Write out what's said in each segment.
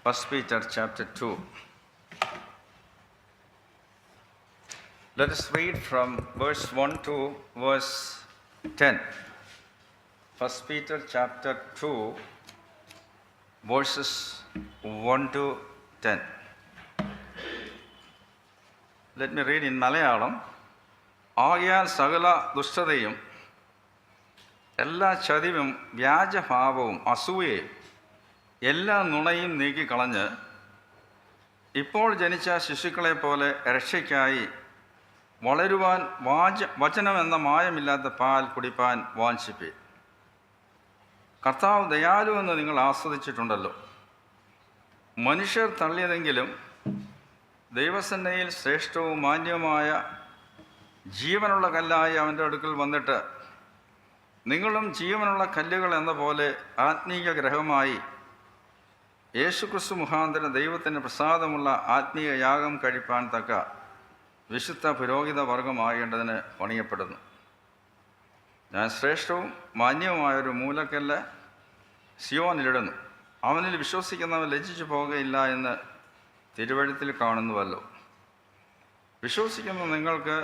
1 Peter chapter 2. Let us read from verse 1 to verse 10. 1 Peter chapter 2, verses 1 to 10. Let me read in Malayalam. ആകയാൽ സകല ദുഷ്ടതയും എല്ലാ ചതിവും വ്യാജഭാവവും അസൂയയും എല്ലാ നുണയും നീക്കിക്കളഞ്ഞ് ഇപ്പോൾ ജനിച്ച ശിശുക്കളെ പോലെ രക്ഷയ്ക്കായി വളരുവാൻ വചനമെന്ന മായമില്ലാത്ത പാൽ കുടിപ്പാൻ വാഞ്ചിപ്പി. കർത്താവ് ദയാലുവെന്ന് നിങ്ങൾ ആസ്വദിച്ചിട്ടുണ്ടല്ലോ. മനുഷ്യർ തള്ളിയതെങ്കിലും ദൈവസന്നയിൽ ശ്രേഷ്ഠവും മാന്യവുമായ ജീവനുള്ള കല്ലായി അവൻ്റെ അടുക്കൽ വന്നിട്ട് നിങ്ങളും ജീവനുള്ള കല്ലുകൾ എന്ന പോലെ ആത്മീയ ഗ്രഹമായി യേശുക്രിസ്തു മുഖാന്തരം ദൈവത്തിന് പ്രസാദമുള്ള ആത്മീയ യാഗം കഴിപ്പാൻ തക്ക വിശുദ്ധ പുരോഹിത വർഗമാകേണ്ടതിന് പണിയപ്പെടുന്നു. ഞാൻ ശ്രേഷ്ഠവും മാന്യവുമായൊരു മൂലക്കല്ല് സിയോനിലിടുന്നു. അവനിൽ വിശ്വസിക്കുന്നവൻ ലജ്ജിച്ചു പോകുകയില്ല എന്ന് തിരുവഴുത്തിൽ കാണുന്നുവല്ലോ. വിശ്വസിക്കുന്ന നിങ്ങൾക്ക്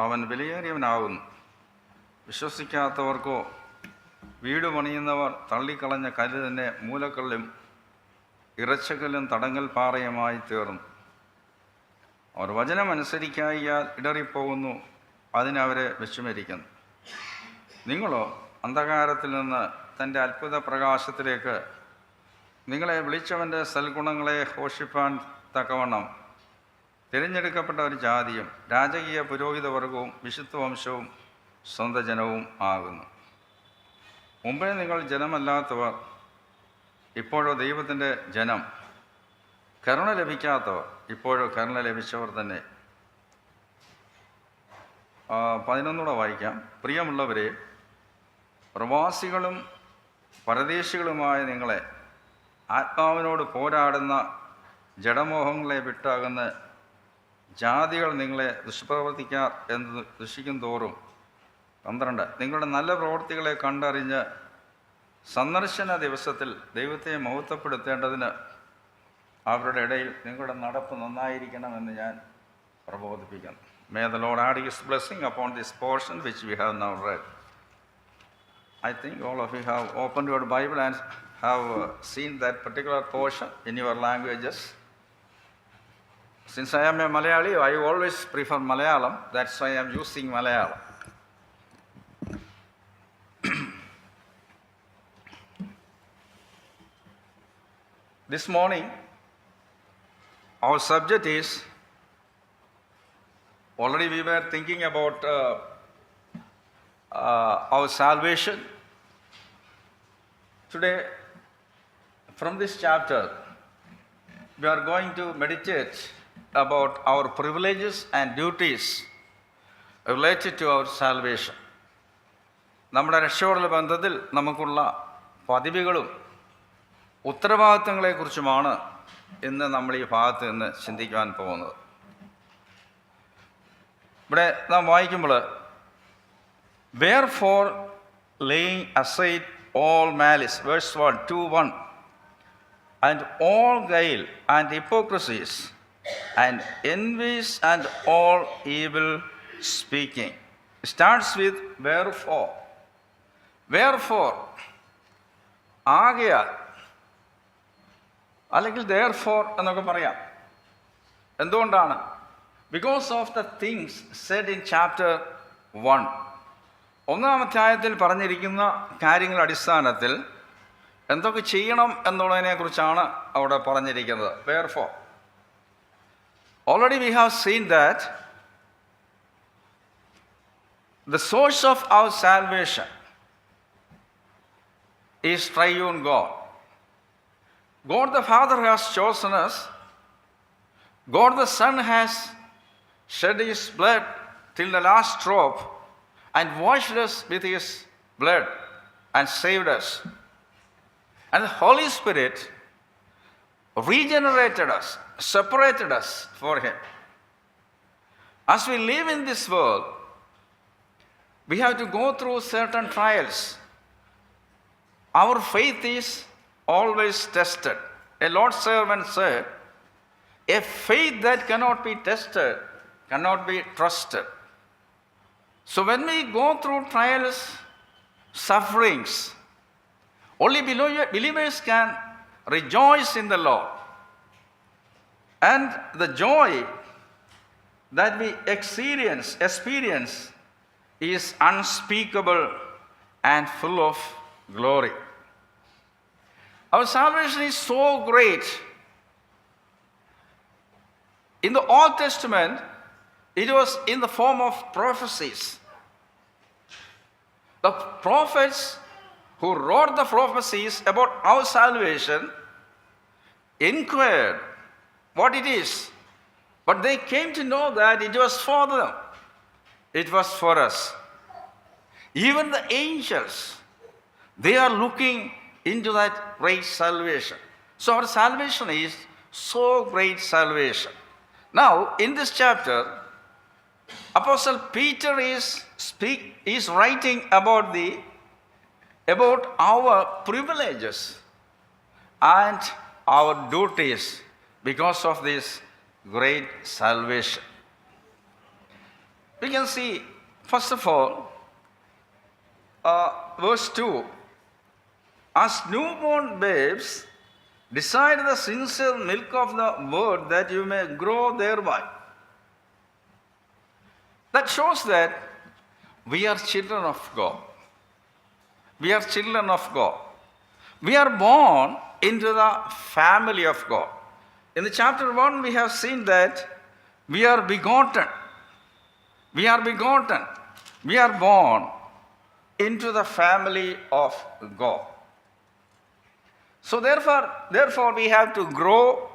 അവൻ വിലയേറിയവനാകുന്നു. വിശ്വസിക്കാത്തവർക്കോ വീട് പണിയുന്നവർ തള്ളിക്കളഞ്ഞ കല്ല് തന്നെ മൂലക്കല്ലും ഇറച്ചക്കല്ലും തടങ്കൽ പാറയുമായി തീർന്നു. അവർ വചനമനുസരിക്കായാൽ ഇടറിപ്പോകുന്നു, അതിനവരെ വിഷമിരിക്കുന്നു. നിങ്ങളോ അന്ധകാരത്തിൽ നിന്ന് തൻ്റെ അത്ഭുത പ്രകാശത്തിലേക്ക് നിങ്ങളെ വിളിച്ചവൻ്റെ സൽഗുണങ്ങളെ ഘോഷിപ്പാൻ തക്കവണ്ണം തിരഞ്ഞെടുക്കപ്പെട്ട ഒരു ജാതിയും രാജകീയ പുരോഹിതവർഗവും വിശുദ്ധ വംശവും സ്വന്തം ജനവും ആകുന്നു. മുമ്പേ നിങ്ങൾ ജനമല്ലാത്തവർ, ഇപ്പോഴോ ദൈവത്തിൻ്റെ ജനം. കരുണ ലഭിക്കാത്തവർ, ഇപ്പോഴോ കരുണ ലഭിച്ചവർ തന്നെ. 11 വായിക്കാം. പ്രിയമുള്ളവരെ, പ്രവാസികളും പരദേശികളുമായ നിങ്ങളെ ആത്മാവിനോട് പോരാടുന്ന ജഡമോഹങ്ങളെ വിട്ടാകുന്ന ജാതികൾ നിങ്ങളെ ദുഷ്പ്രവർത്തിക്കാർ എന്ന് ദുഷിക്കും തോറും 12 നിങ്ങളുടെ നല്ല പ്രവൃത്തികളെ കണ്ടറിഞ്ഞ് സന്ദർശന ദിവസത്തിൽ ദൈവത്തെ മഹത്വപ്പെടുത്തേണ്ടതിന് അവരുടെ ഇടയിൽ നിങ്ങളുടെ നടപ്പ് നന്നായിരിക്കണമെന്ന് ഞാൻ പ്രബോധിപ്പിക്കുന്നു. May the Lord add His blessing upon this portion which we have now read. I think all of you have opened your Bible and have seen that particular portion in your languages. Since I am a Malayali, I always prefer Malayalam. That's why I am using Malayalam. This morning, our subject is, already we were thinking about our salvation. Today, from this chapter, we are going to meditate about our privileges and duties related to our salvation. നമ്മുടെ രക്ഷയോടുള്ള ബന്ധത്തിൽ നമുക്കുള്ള പദവികളും ഉത്തരവാദിത്തങ്ങളെക്കുറിച്ചുമാണ് ഇന്ന് നമ്മൾ ഈ ഭാഗത്ത് നിന്ന് ചിന്തിക്കുവാൻ പോകുന്നത്. ഇവിടെ നാം വായിക്കുമ്പോൾ wherefore laying aside all malice, verse 1, 2:1, and all guile and hypocrisies and envies and all evil speaking. It starts with wherefore. Wherefore, ആകയാൽ, അല്ലെങ്കിൽ therefore എന്നൊക്കെ പറയാം. എന്തുകൊണ്ടാണ്? Because of the things said in chapter 1. 1-ാം അധ്യായത്തിൽ പറഞ്ഞിരിക്കുന്ന കാര്യങ്ങളുടെ അടിസ്ഥാനത്തിൽ എന്തൊക്കെ ചെയ്യണം എന്നുള്ളതിനെക്കുറിച്ചാണ് അവിടെ പറഞ്ഞിരിക്കുന്നത്. Wherefore, already we have seen that the source of our salvation is triune God. God the Father has chosen us. God the Son has shed His blood till the last drop and washed us with His blood and saved us. And the Holy Spirit regenerated us, separated us for Him. As we live in this world, we have to go through certain trials. Our faith is always tested. a Lord's servant said, a faith that cannot be tested cannot be trusted. So when we go through trials, sufferings, only believers can rejoice in the Lord. And the joy that we experience is unspeakable and full of glory. Our salvation is so great. In the Old Testament, it was in the form of prophecies. The prophets who wrote the prophecies about our salvation inquired what it is, but they came to know that it was for them. It was for us. Even the angels, they are looking into that great salvation. So our salvation is so great salvation. Now, in this chapter, Apostle Peter is writing about our privileges and our duties because of this great salvation. We can see, first of all, verse 2, as newborn babes, desire the sincere milk of the word that you may grow thereby. That shows that we are children of God. We are children of God. We are born into the family of God. In the chapter 1, we have seen that we are begotten. We are begotten. We are born into the family of God. So therefore we have to grow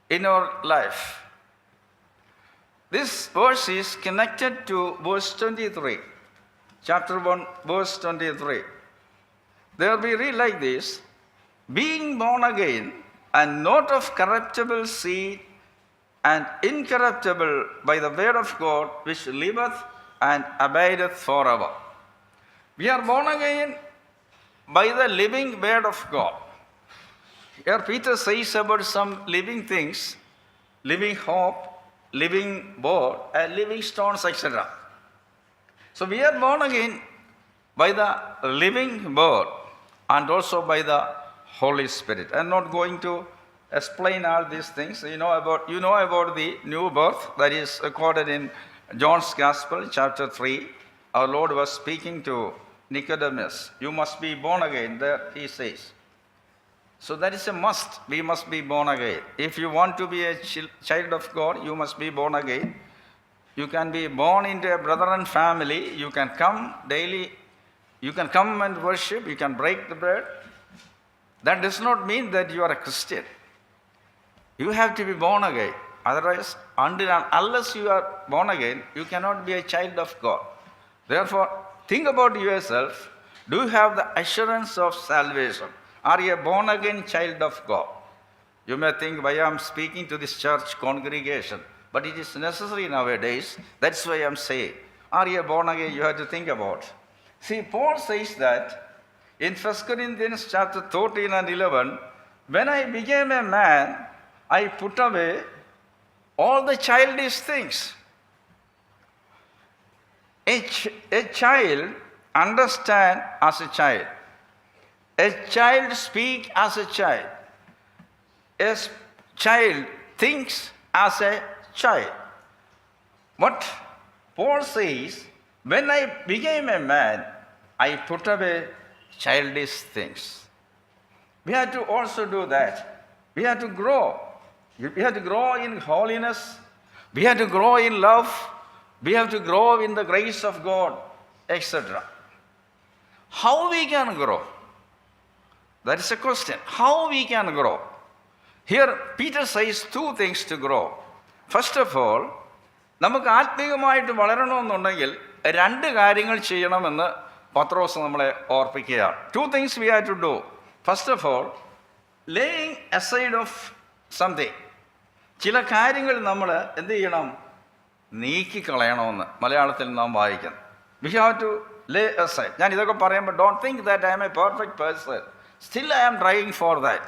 in our life. This verse is connected to verse 23. Chapter 1, verse 23. There we read like this: being born again, and not of corruptible seed, and incorruptible by the word of God, which liveth and abideth forever. We are born again by the living word of God. Here Peter says about some living things, living hope, living board, and living stones, etc. So we are born again by the living word and also by the Holy Spirit. I'm not going to explain all these things. You know about the new birth that is recorded in John's Gospel, chapter 3. Our Lord was speaking to Nicodemus. You must be born again, there he says. So that is a must. We must be born again. If you want to be a child of God, you must be born again. You can be born into a brethren family. You can come daily. You can come and worship. You can break the bread. That does not mean that you are a Christian. You have to be born again. Otherwise, unless you are born again, you cannot be a child of God. Therefore, think about yourself. Do you have the assurance of salvation? Are you a born again child of God? You may think, why I am speaking to this church congregation, but it is necessary nowadays. That's why I am saying, are you born again? You have to think about. See, Paul says that in 1 Corinthians chapter 13 and 11, when I became a man, I put away all the childish things. A child understands as a child. A child speaks as a child. A child thinks as a child. But Paul says, when I became a man, I put away childish things. We have to also do that. We have to grow. We have to grow in holiness. We have to grow in love. We have to grow in the grace of God, etc. How we can grow? That is a question. How we can grow? Here, Peter says two things to grow. First of all, നമുക്ക് ആത്മീയമായിട്ട് വളരണമെന്നുണ്ടെങ്കിൽ രണ്ട് കാര്യങ്ങൾ ചെയ്യണമെന്ന് പത്രോസ് നമ്മളെ ഓർപ്പിക്കുകയാണ്. Two things we have to do. First of all, laying aside of something. ചില കാര്യങ്ങൾ നമ്മൾ എന്ത് ചെയ്യണം? നീക്കിക്കളയണമെന്ന് മലയാളത്തിൽ നാം വായിക്കുന്നു. We have to lay aside. ഞാൻ ഇതൊക്കെ പറയുമ്പോൾ don't think that I am a perfect person. Still I am trying for that.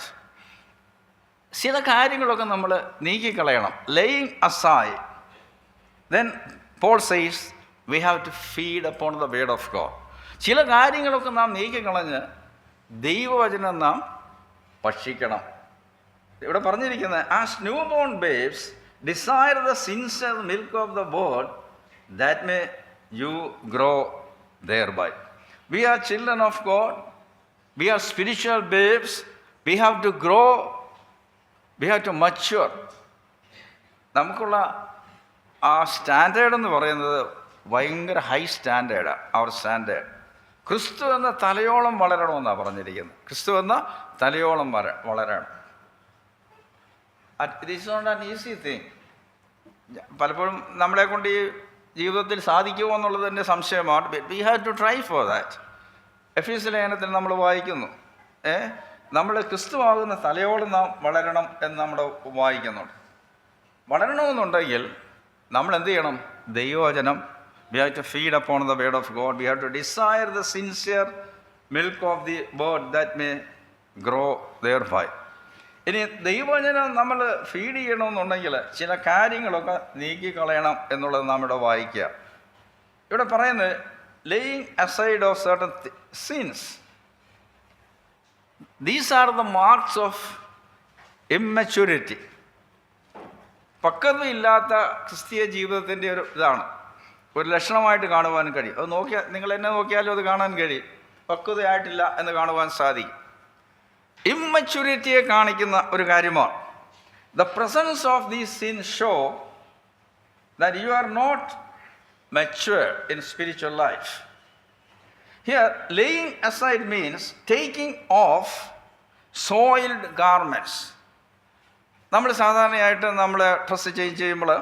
ചില കാര്യങ്ങളൊക്കെ നമ്മൾ നീക്കിക്കളയണം. Laying aside. Then Paul says we have to feed upon the word of God. ചില കാര്യങ്ങളൊക്കെ നാം നീക്കിക്കളഞ്ഞ് ദൈവവചനം നാം ഭക്ഷിക്കണം. ഇവിടെ പറഞ്ഞിരിക്കുന്നത്, as new born babes desire the sincere milk of the word that may you grow thereby. We are children of God. We are spiritual babes. We have to grow. We have to mature. നമുക്കുള്ള ആ standard എന്ന് പറയുന്നത് ഭയങ്കര high സ്റ്റാൻഡേർഡാണ്. അവർ standard ക്രിസ്തു എന്ന തലയോളം വളരണമെന്നാണ് പറഞ്ഞിരിക്കുന്നത്. ക്രിസ്തു എന്ന തലയോളം വളരണം. It is not an easy thing. പലപ്പോഴും നമ്മളെ കൊണ്ട് ഈ ജീവിതത്തിൽ സാധിക്കുമോ എന്നുള്ളത് എൻ്റെ സംശയമാണ്. We have to try for that. Ephesus ലേഖനത്തിൽ നമ്മൾ വായിക്കുന്നു, നമ്മൾ ക്രിസ്തുവാകുന്ന തലയോളം നാം വളരണം എന്ന് നമ്മൾ വായിക്കുന്നുണ്ട്. വളരണമെന്നുണ്ടെങ്കിൽ നമ്മൾ എന്ത് ചെയ്യണം? ദൈവവചനം, we have to feed upon the word of God. We have to desire the sincere milk of the word that may grow thereby. ഇനി ദൈവവചനം നമ്മൾ ഫീഡ് ചെയ്യണമെന്നുണ്ടെങ്കിൽ ചില കാര്യങ്ങളൊക്കെ നീക്കിക്കളയണം എന്നുള്ളത് നാം ഇവിടെ വായിക്കുക. ഇവിടെ പറയുന്നത് laying aside of certain sins. These are the marks of immaturity. പക്വതയില്ലാത്ത ക്രിസ്തീയ ജീവിതത്തിൻ്റെ ഒരു ഇതാണ്, ഒരു ലക്ഷണമായിട്ട് കാണുവാൻ കഴിയും. അത് നോക്കിയാൽ, നിങ്ങൾ എന്നെ നോക്കിയാലും അത് കാണാൻ കഴിയും. പക്വതയായിട്ടില്ല എന്ന് കാണുവാൻ സാധിക്കും. ഇമ്മച്യൂരിറ്റിയെ കാണിക്കുന്ന ഒരു കാര്യമാണ്. The presence of these sins show that you are not mature in spiritual life. Here, laying aside means taking off soiled garments. നമ്മൾ സാധാരണയായിട്ട് നമ്മൾ ഡ്രസ്സ് ചേഞ്ച് ചെയ്യുമ്പോൾ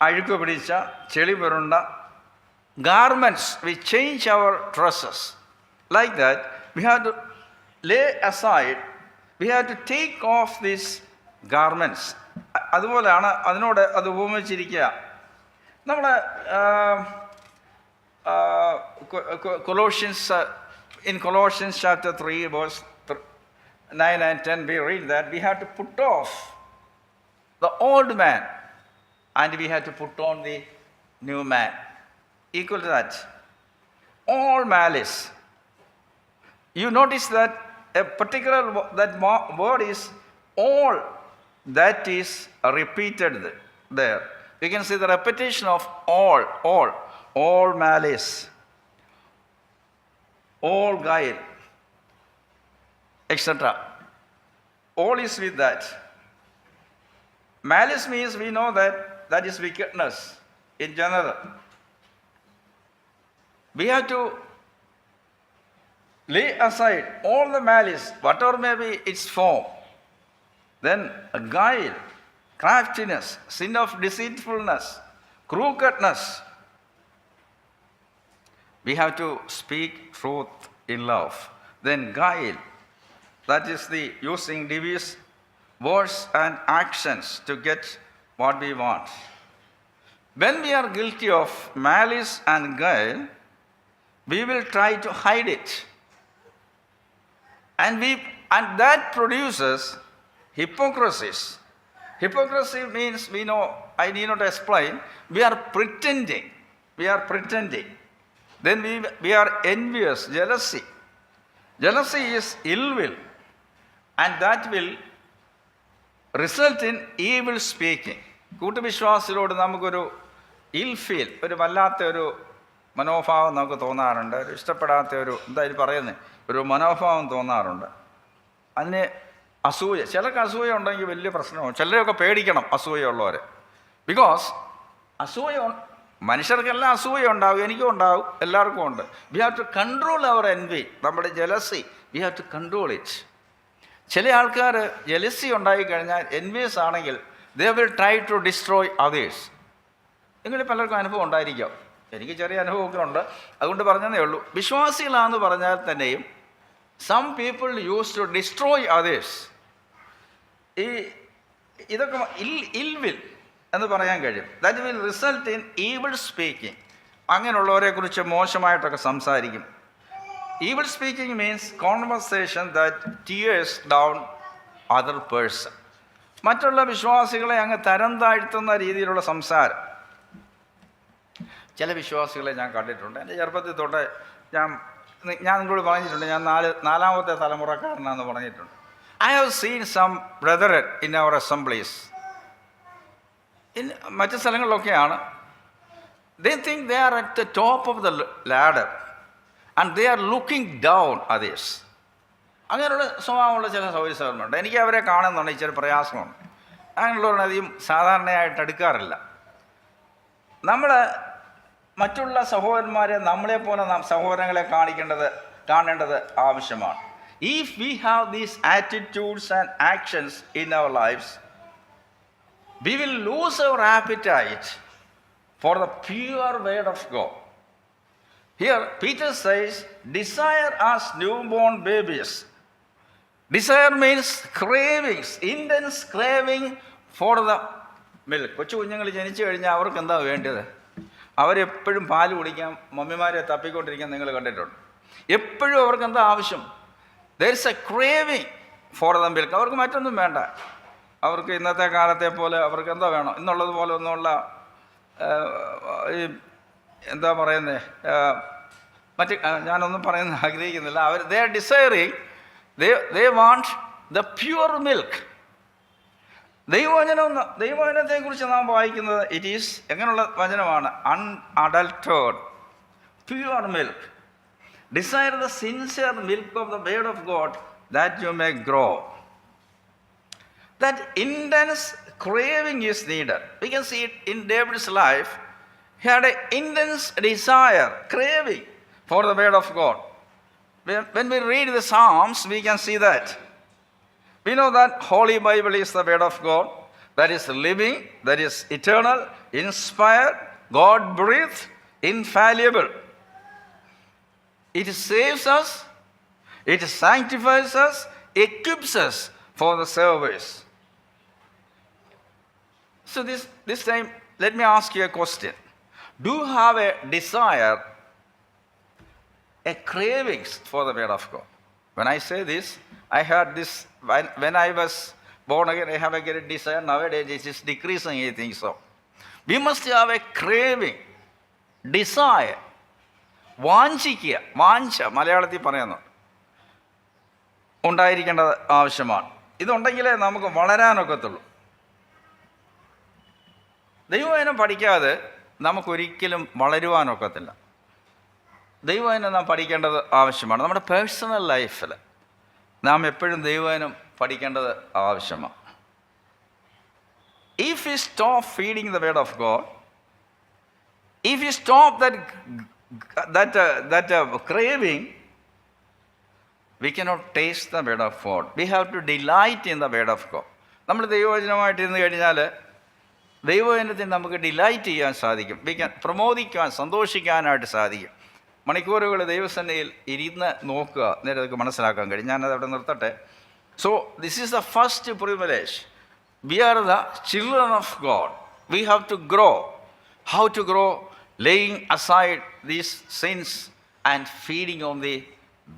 അഴുക്ക് പിടിച്ച ചെളി പുരണ്ട garments, we change our dresses like that. We have to lay aside, we have to take off these garments. അതുപോലെയാണ് അതിനോട് അത് ഉപമിച്ചിരിക്കുക. നമ്മുടെ Colossians chapter 3 verse 9 and 10 we read that we have to put off the old man and we have to put on the new man. Equal to that, all malice. You notice that a particular word is all, that is repeated there. You can see the repetition of all malice, all guile, etc. All is with that. Malice means we know that is wickedness in general. We have to lay aside all the malice, whatever may be its form. Then guile, craftiness, sin of deceitfulness, crookedness. We have to speak truth in love. Then guile, that is the using devious words and actions to get what we want. When we are guilty of malice and guile, we will try to hide it. And that produces hypocrisies. Hypocrisy means, we know, I need not explain, we are pretending. Then we are envious, jealousy. Jealousy is ill will, and that will result in evil speaking. കൂട്ടുവിശ്വാസികളോട് നമുക്കൊരു ഇൽ feel, ഒരു വല്ലാത്ത ഒരു മനോഭാവം നമുക്ക് തോന്നാറുണ്ട്. ഒരു ഇഷ്ടപ്പെടാത്ത ഒരു എന്തായാലും പറയുന്നത് ഒരു മനോഭാവം തോന്നാറുണ്ട്. അതിന് അസൂയ, ചിലർക്ക് അസൂയ ഉണ്ടെങ്കിൽ വലിയ പ്രശ്നമാണ്. ചിലരൊക്കെ പേടിക്കണം അസൂയുള്ളവർ. ബിക്കോസ് അസൂയ മനുഷ്യർക്കെല്ലാം അസൂയ ഉണ്ടാവും, എനിക്കും ഉണ്ടാവും, എല്ലാവർക്കും ഉണ്ട്. We have to control our envy, നമ്മുടെ jealousy, we have to control it. ചില ആൾക്കാർ ജലസി ഉണ്ടായിക്കഴിഞ്ഞാൽ, എൻവിയസ് ആണെങ്കിൽ, they will try to destroy others. നിങ്ങളിൽ പലർക്കും അനുഭവം ഉണ്ടായിരിക്കാം, എനിക്ക് ചെറിയ അനുഭവമൊക്കെ ഉണ്ട്, അതുകൊണ്ട് പറഞ്ഞതേ ഉള്ളൂ. വിശ്വാസികളാണെന്ന് പറഞ്ഞാൽ തന്നെയും some people use to destroy others. ഇതൊക്കെ ഇൽ വിൽ എന്ന് പറയാൻ കഴിയും. That will result in evil speaking. അങ്ങനെയുള്ളവരെ കുറിച്ച് മോശമായിട്ടൊക്കെ സംസാരിക്കും. Evil speaking means conversation that tears down other person. മറ്റുള്ള വിശ്വാസികളെ അങ്ങ് തരം താഴ്ത്തുന്ന രീതിയിലുള്ള സംസാരം ചില വിശ്വാസികളെ ഞാൻ കണ്ടിട്ടുണ്ട്. എൻ്റെ ചെറുപ്പത്തിൽ തൊട്ട് ഞാൻ നിങ്ങളോട് പറഞ്ഞിട്ടുണ്ട്, ഞാൻ നാലാമത്തെ തലമുറക്കാരനാണെന്ന് പറഞ്ഞിട്ടുണ്ട്. I have seen some brethren in our assemblies. മറ്റ് സ്ഥലങ്ങളിലൊക്കെയാണ്. They think they are at the top of the ladder and they are looking down others. അങ്ങനെയുള്ള സ്വഭാവമുള്ള ചില സഹോദരന്മാരുണ്ട്. എനിക്ക് അവരെ കാണുന്നുണ്ട് ഇച്ചിരി പ്രയാസമുണ്ട്. അങ്ങനെയുള്ളവരധികം സാധാരണയായിട്ട് എടുക്കാറില്ല. നമ്മൾ മറ്റുള്ള സഹോദരന്മാരെ നമ്മളെപ്പോലെ സഹോദരങ്ങളെ കാണേണ്ടത് ആവശ്യമാണ്. If we have these attitudes and actions in our lives, we will lose our appetite for the pure word of God. Here Peter says, desire as newborn babies. Desire means cravings, intense craving for the milk. കൊച്ചു കുഞ്ഞുങ്ങൾ ജനിച്ചു കഴിഞ്ഞാൽ അവർക്ക് എന്താ വേണ്ടത്? അവരെപ്പോഴും പാല് കുടിക്കാൻ മമ്മിമാരെ തപ്പിക്കൊണ്ടിരിക്കാൻ നിങ്ങൾ കണ്ടിട്ടുണ്ട്. എപ്പോഴും അവർക്ക് എന്താ ആവശ്യം? There is a craving for the milk. അവർക്ക് മറ്റൊന്നും വേണ്ട. അവർക്ക് ഇന്നത്തെ കാലത്തെ പോലെ അവർക്ക് എന്താ വേണം? ഇന്നുള്ളത് പോലെ ഒന്നുമുള്ള എന്താ പറയുന്നത്, ഞാനൊന്നും പറയാൻ ആഗ്രഹിക്കുന്നില്ല. they are desiring, they want the pure milk. ദൈവവചനത്തെക്കുറിച്ച് നാം വായിക്കുന്നത് ഇറ്റ് ഈസ് എങ്ങനെയുള്ള വചനമാണ്? Unadulterated pure milk. Desire the sincere milk of the word of God that you may grow. That intense craving is needed. We can see it in David's life. He had an intense desire, craving for the word of God. When we read the Psalms, we can see that. We know that Holy Bible is the word of God, that is living, that is eternal, inspired, God-breathed, infallible. It saves us, it sanctifies us, equips us for the service. So this time, let me ask you a question. Do you have a desire, a cravings for the word of God? When I say this, I heard this when I was born again. I have a great desire. Nowadays it is decreasing, I think so. We must have a craving, desire. വാഞ്ചിക്കുക, വാഞ്ച മലയാളത്തിൽ പറയുന്നു, ഉണ്ടായിരിക്കേണ്ടത് ആവശ്യമാണ്. ഇതുണ്ടെങ്കിലേ നമുക്ക് വളരാനൊക്കത്തുള്ളൂ. ദൈവവചനം പഠിക്കാതെ നമുക്കൊരിക്കലും വളരുവാനൊക്കത്തില്ല. ദൈവവചനം നാം പഠിക്കേണ്ടത് ആവശ്യമാണ്. നമ്മുടെ പേഴ്സണൽ ലൈഫിൽ നാം എപ്പോഴും ദൈവവചനം പഠിക്കേണ്ടത് ആവശ്യമാണ്. If we stop feeding the word of God, if we stop that craving, we cannot taste the word of God. We have to delight in the word of God. നമ്മൾ ദൈവവചനമായിട്ടിരുന്ന് കഴിഞ്ഞാൽ ദൈവവചനത്തിൽ നമുക്ക് ഡിലൈറ്റ് ചെയ്യാൻ സാധിക്കും. പ്രമോദിക്കാൻ, സന്തോഷിക്കാനായിട്ട് സാധിക്കും. മണിക്കൂറുകൾ ദൈവസന്നിധിയിൽ ഇരുന്ന് നോക്കുക, നേരെ അതൊക്കെ മനസ്സിലാക്കാൻ കഴിയും. ഞാനത് അവിടെ നിർത്തട്ടെ. So this is the first privilege. We are the children of God. We have to grow. How to grow? laying aside these sins and feeding on the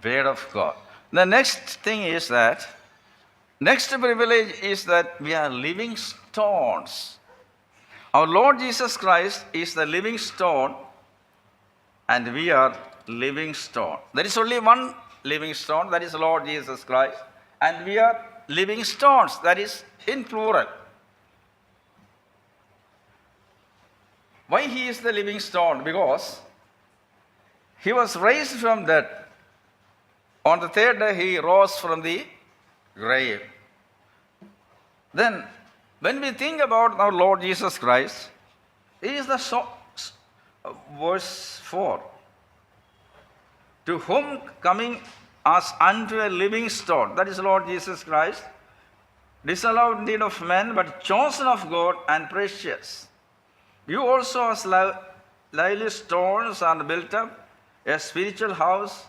word of God. The next thing is that, next privilege is that we are living stones. Our Lord Jesus Christ is the living stone and we are living stone. There is only one living stone, that is Lord Jesus Christ, and we are living stones, that is in plural. Why he is the living stone? Because he was raised from death. On the third day he rose from the grave. Then when we think about our Lord Jesus Christ, he is the verse 4. To whom coming as unto a living stone, that is Lord Jesus Christ, disallowed indeed of men, but chosen of God and precious. You also as lively stones are built up a spiritual house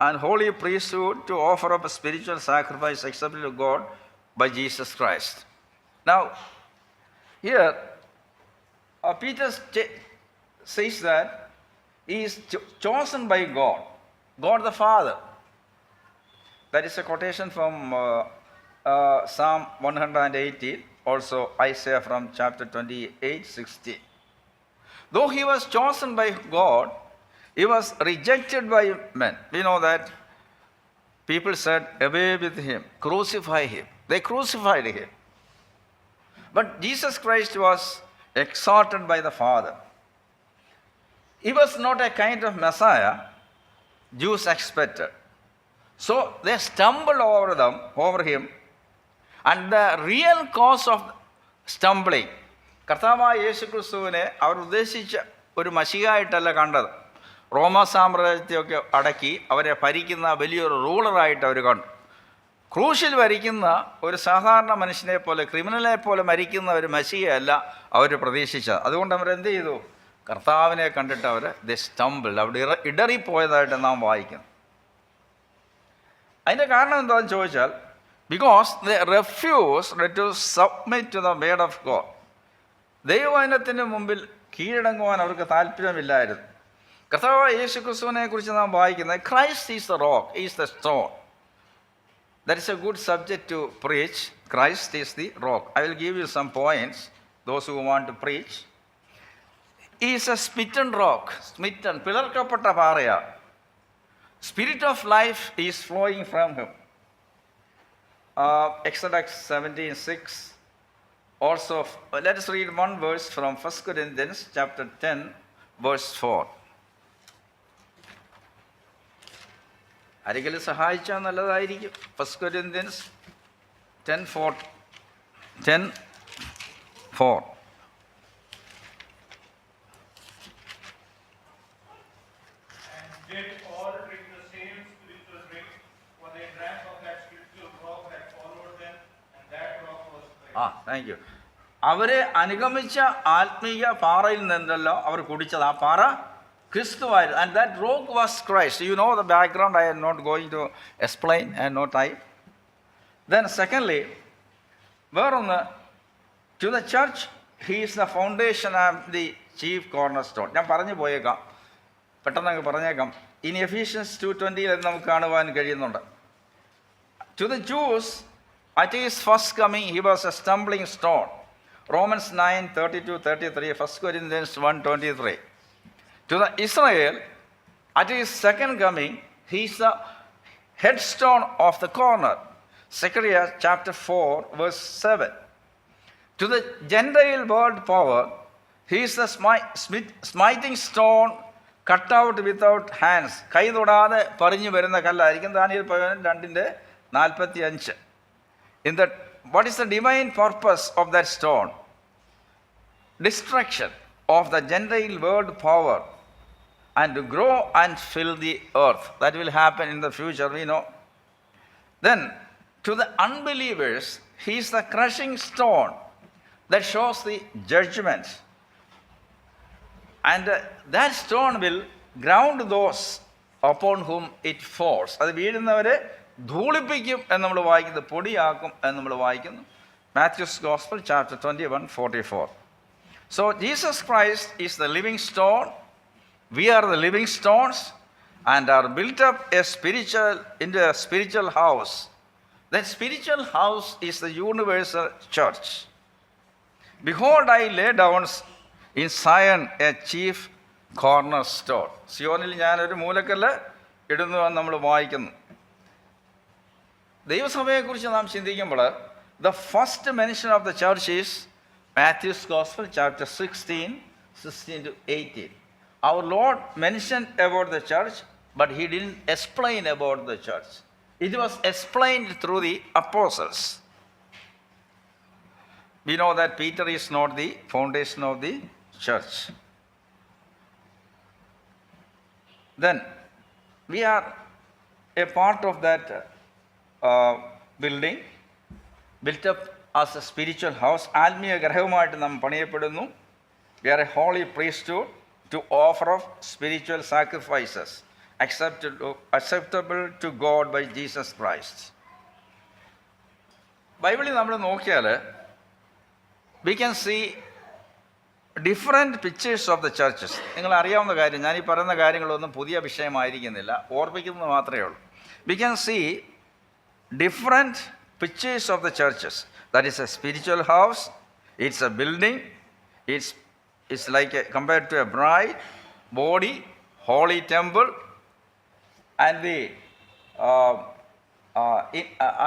and holy priesthood to offer up a spiritual sacrifice acceptable to God by Jesus Christ. Now, here Peter says that he is chosen by God, God the Father. That is a quotation from Psalm 118, also Isaiah from chapter 28:16. Though he was chosen by God, he was rejected by men. We know that people said, "Away with him, crucify him." They crucified him. But Jesus Christ was exalted by the Father. He was not a kind of Messiah Jews expected. So they stumbled over him. And the real cause of stumbling, കർത്താവായ യേശു ക്രിസ്തുവിനെ അവർ ഉദ്ദേശിച്ച ഒരു മശിഹായിട്ടല്ല കണ്ടത്. റോമ സാമ്രാജ്യത്തെയൊക്കെ അടക്കി അവരെ ഭരിക്കുന്ന വലിയൊരു റൂളറായിട്ട് അവർ കണ്ടു. ക്രൂശിൽ മരിക്കുന്ന ഒരു സാധാരണ മനുഷ്യനെ പോലെ, ക്രിമിനലെ പോലെ മരിക്കുന്ന ഒരു മശിഹയല്ല അവർ പ്രതീക്ഷിച്ചത്. അതുകൊണ്ട് അവരെന്ത് ചെയ്തു? കർത്താവിനെ കണ്ടിട്ട് അവർ സ്റ്റംബിൾ, അവിടെ ഇടറിപ്പോയതായിട്ട് നാം വായിക്കുന്നു. അതിൻ്റെ കാരണം എന്താണെന്ന് ചോദിച്ചാൽ, because they refused to submit to the word of God. ദൈവവചനത്തിന് മുമ്പിൽ കീഴടങ്ങുവാൻ അവർക്ക് താല്പര്യമില്ലായിരുന്നു. കർത്താവായ യേശു ക്രിസ്തുവിനെ കുറിച്ച് നാം വായിക്കുന്നത്, Christ is the rock, is the stone. That is a good subject to preach. Christ is the rock. I will give you some points, those who want to preach. He is a smitten rock, smitten, പിളർക്കപ്പെട്ട പാറയാ. Spirit of life is flowing from him. Exodus 17:6. Also, let us read one verse from 1 Corinthians chapter 10, verse 4. ആരെങ്കിലും സഹായിച്ചാൽ നല്ലതായിരിക്കും. 1 Corinthians 10:4. And did all drink the same spiritual drink, for they drank of that spiritual rock that followed them, and that rock was Christ. Thank you. അവരെ അനുഗമിച്ച ആത്മീയ പാറയിൽ നിന്നല്ലോ അവർ കുടിച്ചത്. ആ പാറ ക്രിസ്തുവായിരുന്നു. And that rock was Christ. You know the background. I am not going to explain and not I. Then secondly, വേറൊന്ന്, to the church he is the foundation and the chief corner stone. ഞാൻ പറഞ്ഞു പോയേക്കാം, പെട്ടെന്ന് അങ്ങ് പറഞ്ഞേക്കാം. In Ephesians 2:20 അത് നമുക്ക് കാണുവാൻ കഴിയുന്നുണ്ട്. To the Jews at his first coming he was a stumbling stone. Romans 9:32-33, 1 Corinthians 1:23. To the Israel, at his second coming, he is the headstone of the corner. Zechariah chapter 4, verse 7. To the Gentile world power, he is the smiting stone cut out without hands. കൈ തൊടാതെ പറിഞ്ഞു വരുന്ന കല്ലായിരിക്കും. Daniel 2:45. In that, what is the divine purpose of that stone? Destruction of the Gentile world power and to grow and fill the earth. That will happen in the future, we know. Then, to the unbelievers, he is the crushing stone that shows the judgment. And that stone will ground those upon whom it falls. അത് വീഴുന്നവരെ ധൂളിപ്പിക്കും എന്ന് നമ്മൾ വായിക്കുന്നത്, പൊടിയാക്കും എന്ന് നമ്മൾ വായിക്കുന്നു. Matthew's Gospel chapter 21:44. So Jesus Christ is the living stone. We are the living stones and are built up into a spiritual house. That spiritual house is the universal church. Behold, I lay down in Zion a chief cornerstone. സിയോനിൽ ഞാനൊരു മൂലക്കല്ല് ഇടുന്നു എന്ന് നമ്മൾ വായിക്കുന്നു. ദൈവസഭയെക്കുറിച്ച് നാം ചിന്തിക്കുമ്പോൾ the first mention of the church is Matthew's Gospel chapter 16-18. Our Lord mentioned about the church, but he didn't explain about the church. It was explained through the apostles. We know that Peter is not the foundation of the church. Then we are a part of that building, built up as a spiritual house. ആത്മീയ ഗ്രഹവുമായിട്ട് നാം പണിയപ്പെടുന്നു. We are a holy priesthood to offer of spiritual sacrifices acceptable to God by Jesus Christ. ബൈബിളിൽ നമ്മൾ നോക്കിയാൽ we can see different pictures of the churches. നിങ്ങൾ അറിയാവുന്ന കാര്യം, ഞാൻ ഈ പറയുന്ന കാര്യങ്ങളൊന്നും പുതിയ വിഷയമായിരിക്കുന്നില്ല, ഓർപ്പിക്കുന്നത് മാത്രമേ ഉള്ളൂ. We can see different pictures of the churches. That is a spiritual house. It's a building. It's like compared to a bride, body, holy temple, and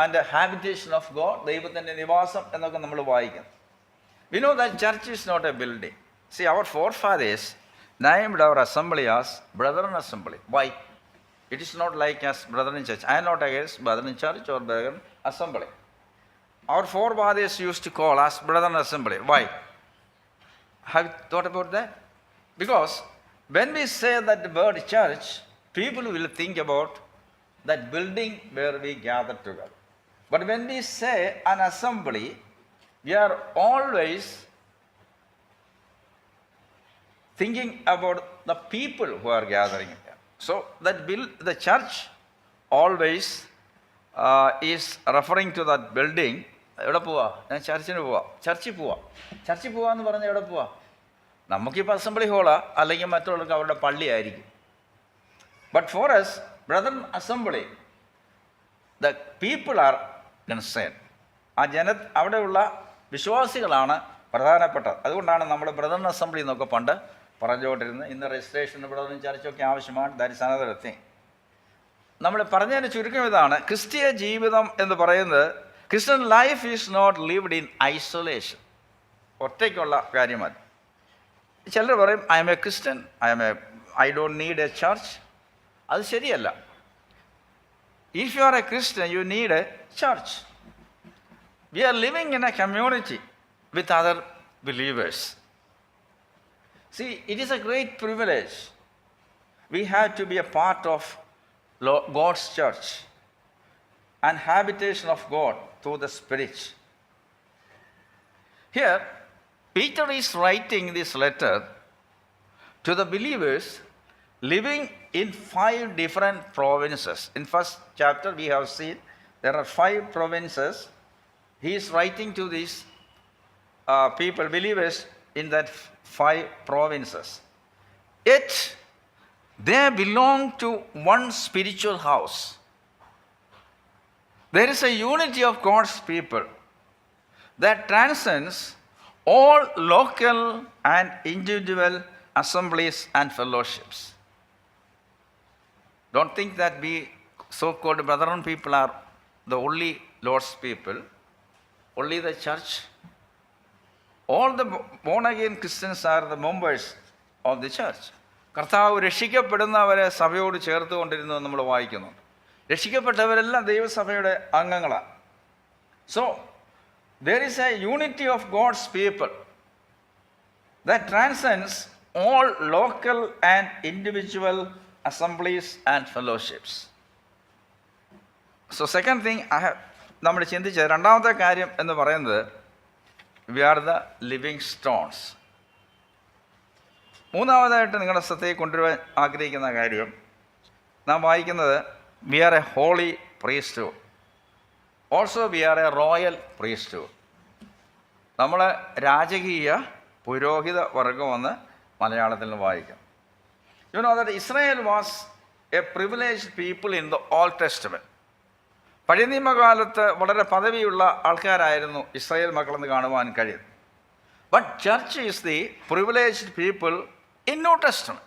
and the habitation of God. ദൈവത്തിൻ്റെ നിവാസം എന്നൊക്കെ നമ്മൾ വായിക്കുന്നു. We know that church is not a building. See, our forefathers named our assembly as Brethren Assembly. Why? It is not like as Brethren Church. I am not against Brethren Church or Brethren Assembly. Our forefathers used to call us Brethren Assembly. Why? Have you thought about that? Because when we say that the word church, people will think about that building where we gather together. But when we say an assembly, we are always thinking about the people who are gathering here. So that the church always is referring to that building. എവിടെ പോവാ? ഞാൻ ചർച്ചിന് പോവാം, ചർച്ചിൽ പോവാന്ന് പറഞ്ഞാൽ എവിടെ പോവാ? നമുക്കിപ്പോൾ assembly ഹോളാ, അല്ലെങ്കിൽ മറ്റുള്ളവർക്ക് അവരുടെ പള്ളിയായിരിക്കും. But for us brother assembly, the people are concern. അവിടെയുള്ള വിശ്വാസികളാണ് പ്രധാനപ്പെട്ടത്. അതുകൊണ്ടാണ് നമ്മൾ ബ്രദർ അസംബ്ലി എന്നൊക്കെ പണ്ട് പറഞ്ഞുകൊണ്ടിരുന്നത്. ഇന്ന് രജിസ്ട്രേഷന് ബ്രദറും ചർച്ചൊക്കെ ആവശ്യമാണ്. That is another thing. നമ്മൾ പറഞ്ഞതിന് ചുരുക്കം ഇതാണ്, ക്രിസ്തീയ ജീവിതം എന്ന് പറയുന്നത്, Christian life is not lived in isolation. ഒറ്റയ്ക്കുള്ള കാര്യമല്ല. ചിലർ പറയും I am a Christian, I don't need a church. അത് ശരിയല്ല. If you are a Christian you need a church. We are living in a community with other believers. See, it is a great privilege. We have to be a part of God's church and habitation of God through the Spirit. Here, Peter is writing this letter to the believers living in 5 different provinces. In first chapter, we have seen there are 5 provinces. He is writing to these people, believers in that 5 provinces. Yet, they belong to one spiritual house. There is a unity of God's people that transcends all local and individual assemblies and fellowships. Don't think that we so-called brethren people are the only Lord's people, only the church. All the born-again Christians are the members of the church. കർത്താവ് രക്ഷിക്കപ്പെടുന്നവരെ സഭയോട് ചേർത്ത് കൊണ്ടിരുന്നത് നമ്മൾ വായിക്കുന്നു. രക്ഷിക്കപ്പെട്ടവരെല്ലാം ദൈവസഭയുടെ അംഗങ്ങളാണ്. So there is a unity of God's people that transcends all local and individual assemblies and fellowships. So second thing നമ്മൾ ചിന്തിച്ച രണ്ടാമത്തെ കാര്യം എന്ന് പറയുന്നത്, we are the living stones. മൂന്നാമതായിട്ട് നിങ്ങളുടെ ശ്രദ്ധയിൽ കൊണ്ടുവരാൻ ആഗ്രഹിക്കുന്ന കാര്യം, നാം വായിക്കുന്നത് we are a holy priesthood. Also we are a royal priesthood. നമ്മൾ രാജകീയ പുരോഹിത വർഗമെന്ന് മലയാളത്തിൽ വായിക്കും. You know that Israel was a privileged people in the Old Testament. പഴയ നിയമകാലത്ത് വളരെ പദവിയുള്ള ആൾക്കാരായിരുന്നു ഇസ്രായേൽ മക്കളെന്ന് കാണുവാൻ കഴിയും. But church is the privileged people in new testament.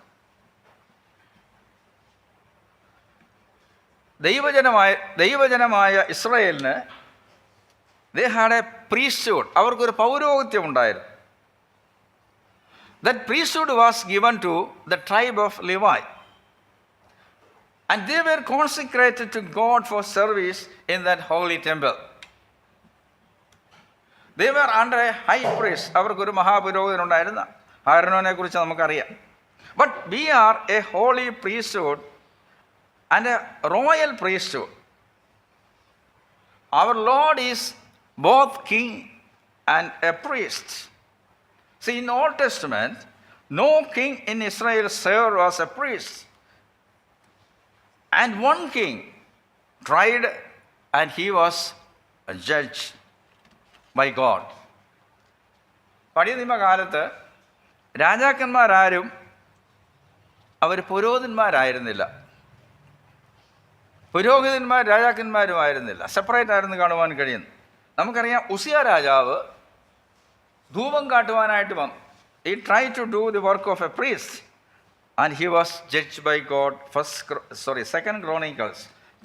ദൈവജനമായ ഇസ്രായേലിന് they had a priesthood. അവർക്കൊരു പൗരോഹിത്യം ഉണ്ടായിരുന്നു. That priesthood was given to the tribe of Levi. And they were consecrated to God for service in that holy temple. They were under a high priest. അവർക്കൊരു മഹാപുരോഹിതനുണ്ടായിരുന്ന ആരോനെ കുറിച്ച് നമുക്കറിയാം. But we are a holy priesthood and a royal priesthood. Our Lord is both king and a priest. See, in Old Testament, no king in Israel served as a priest. And one king tried and he was judged by God. പഴയ നിയമകാലത്ത് രാജാക്കന്മാരാരും അവർ പുരോഹിതന്മാരായിരുന്നില്ല. പുരോഹിതന്മാർ രാജാക്കന്മാരുമായിരുന്നില്ല, separate ആയിരുന്നു കാണുവാൻ കഴിയുന്നു. നമുക്കറിയാം ഉസിയ രാജാവ് ധൂപം കാട്ടുവാനായിട്ട് വന്നു. He tried to do the work of a priest and he was judged by God. 2 Chronicles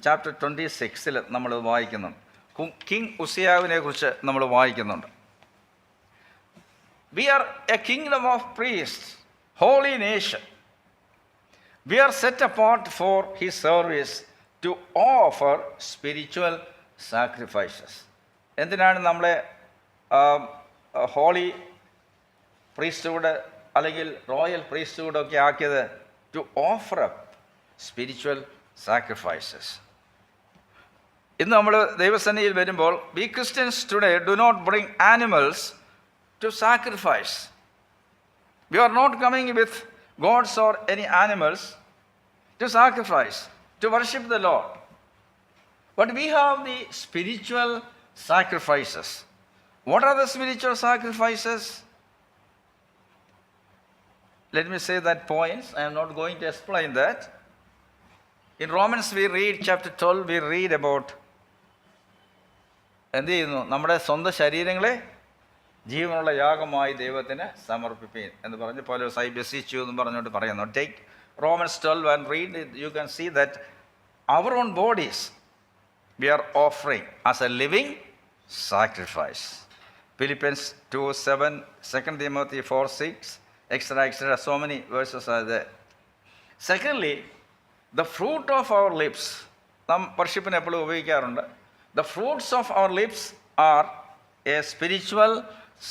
chapter 26 നമ്മൾ വായിക്കുന്നുണ്ട്. കിങ് ഉസിയാവിനെ കുറിച്ച് നമ്മൾ വായിക്കുന്നുണ്ട്. We are a kingdom of priests, holy nation. We are set apart for his service to offer spiritual sacrifices. എന്തിനാണ് നമ്മളെ holy priesthood അല്ലെങ്കിൽ royal priesthood ഒക്കെ ആക്കിയത്? To offer up spiritual sacrifices. ഇന്ന് നമ്മൾ ദൈവസന്നിധിയിൽ വരുമ്പോൾ we Christians today do not bring animals to sacrifice. We are not coming with gods or any animals to sacrifice, to worship the Lord. But we have the spiritual sacrifices. What are the spiritual sacrifices? Let me say that points. I am not going to explain that. In Romans we read chapter 12, we read about എന്ത് ചെയ്യുന്നു? നമ്മുടെ സ്വന്തം ശരീരങ്ങളെ ജീവനുള്ള യാഗമായി ദൈവത്തിന് സമർപ്പിപ്പീൻ എന്ന് പറഞ്ഞ് പൗലോസ് ഐ ബെസീച്ച് യു എന്ന് പറഞ്ഞുകൊണ്ട് പറയുന്നു. Take Romans 12 and read it. You can see that our own bodies we are offering as a living sacrifice. Philippians 2:7, 2 Timothy 4:6, etc. So many verses are there. Secondly, the fruit of our lips. നാം വർഷിപ്പിന് എപ്പോഴും ഉപയോഗിക്കാറുണ്ട്. The fruits of our lips are a spiritual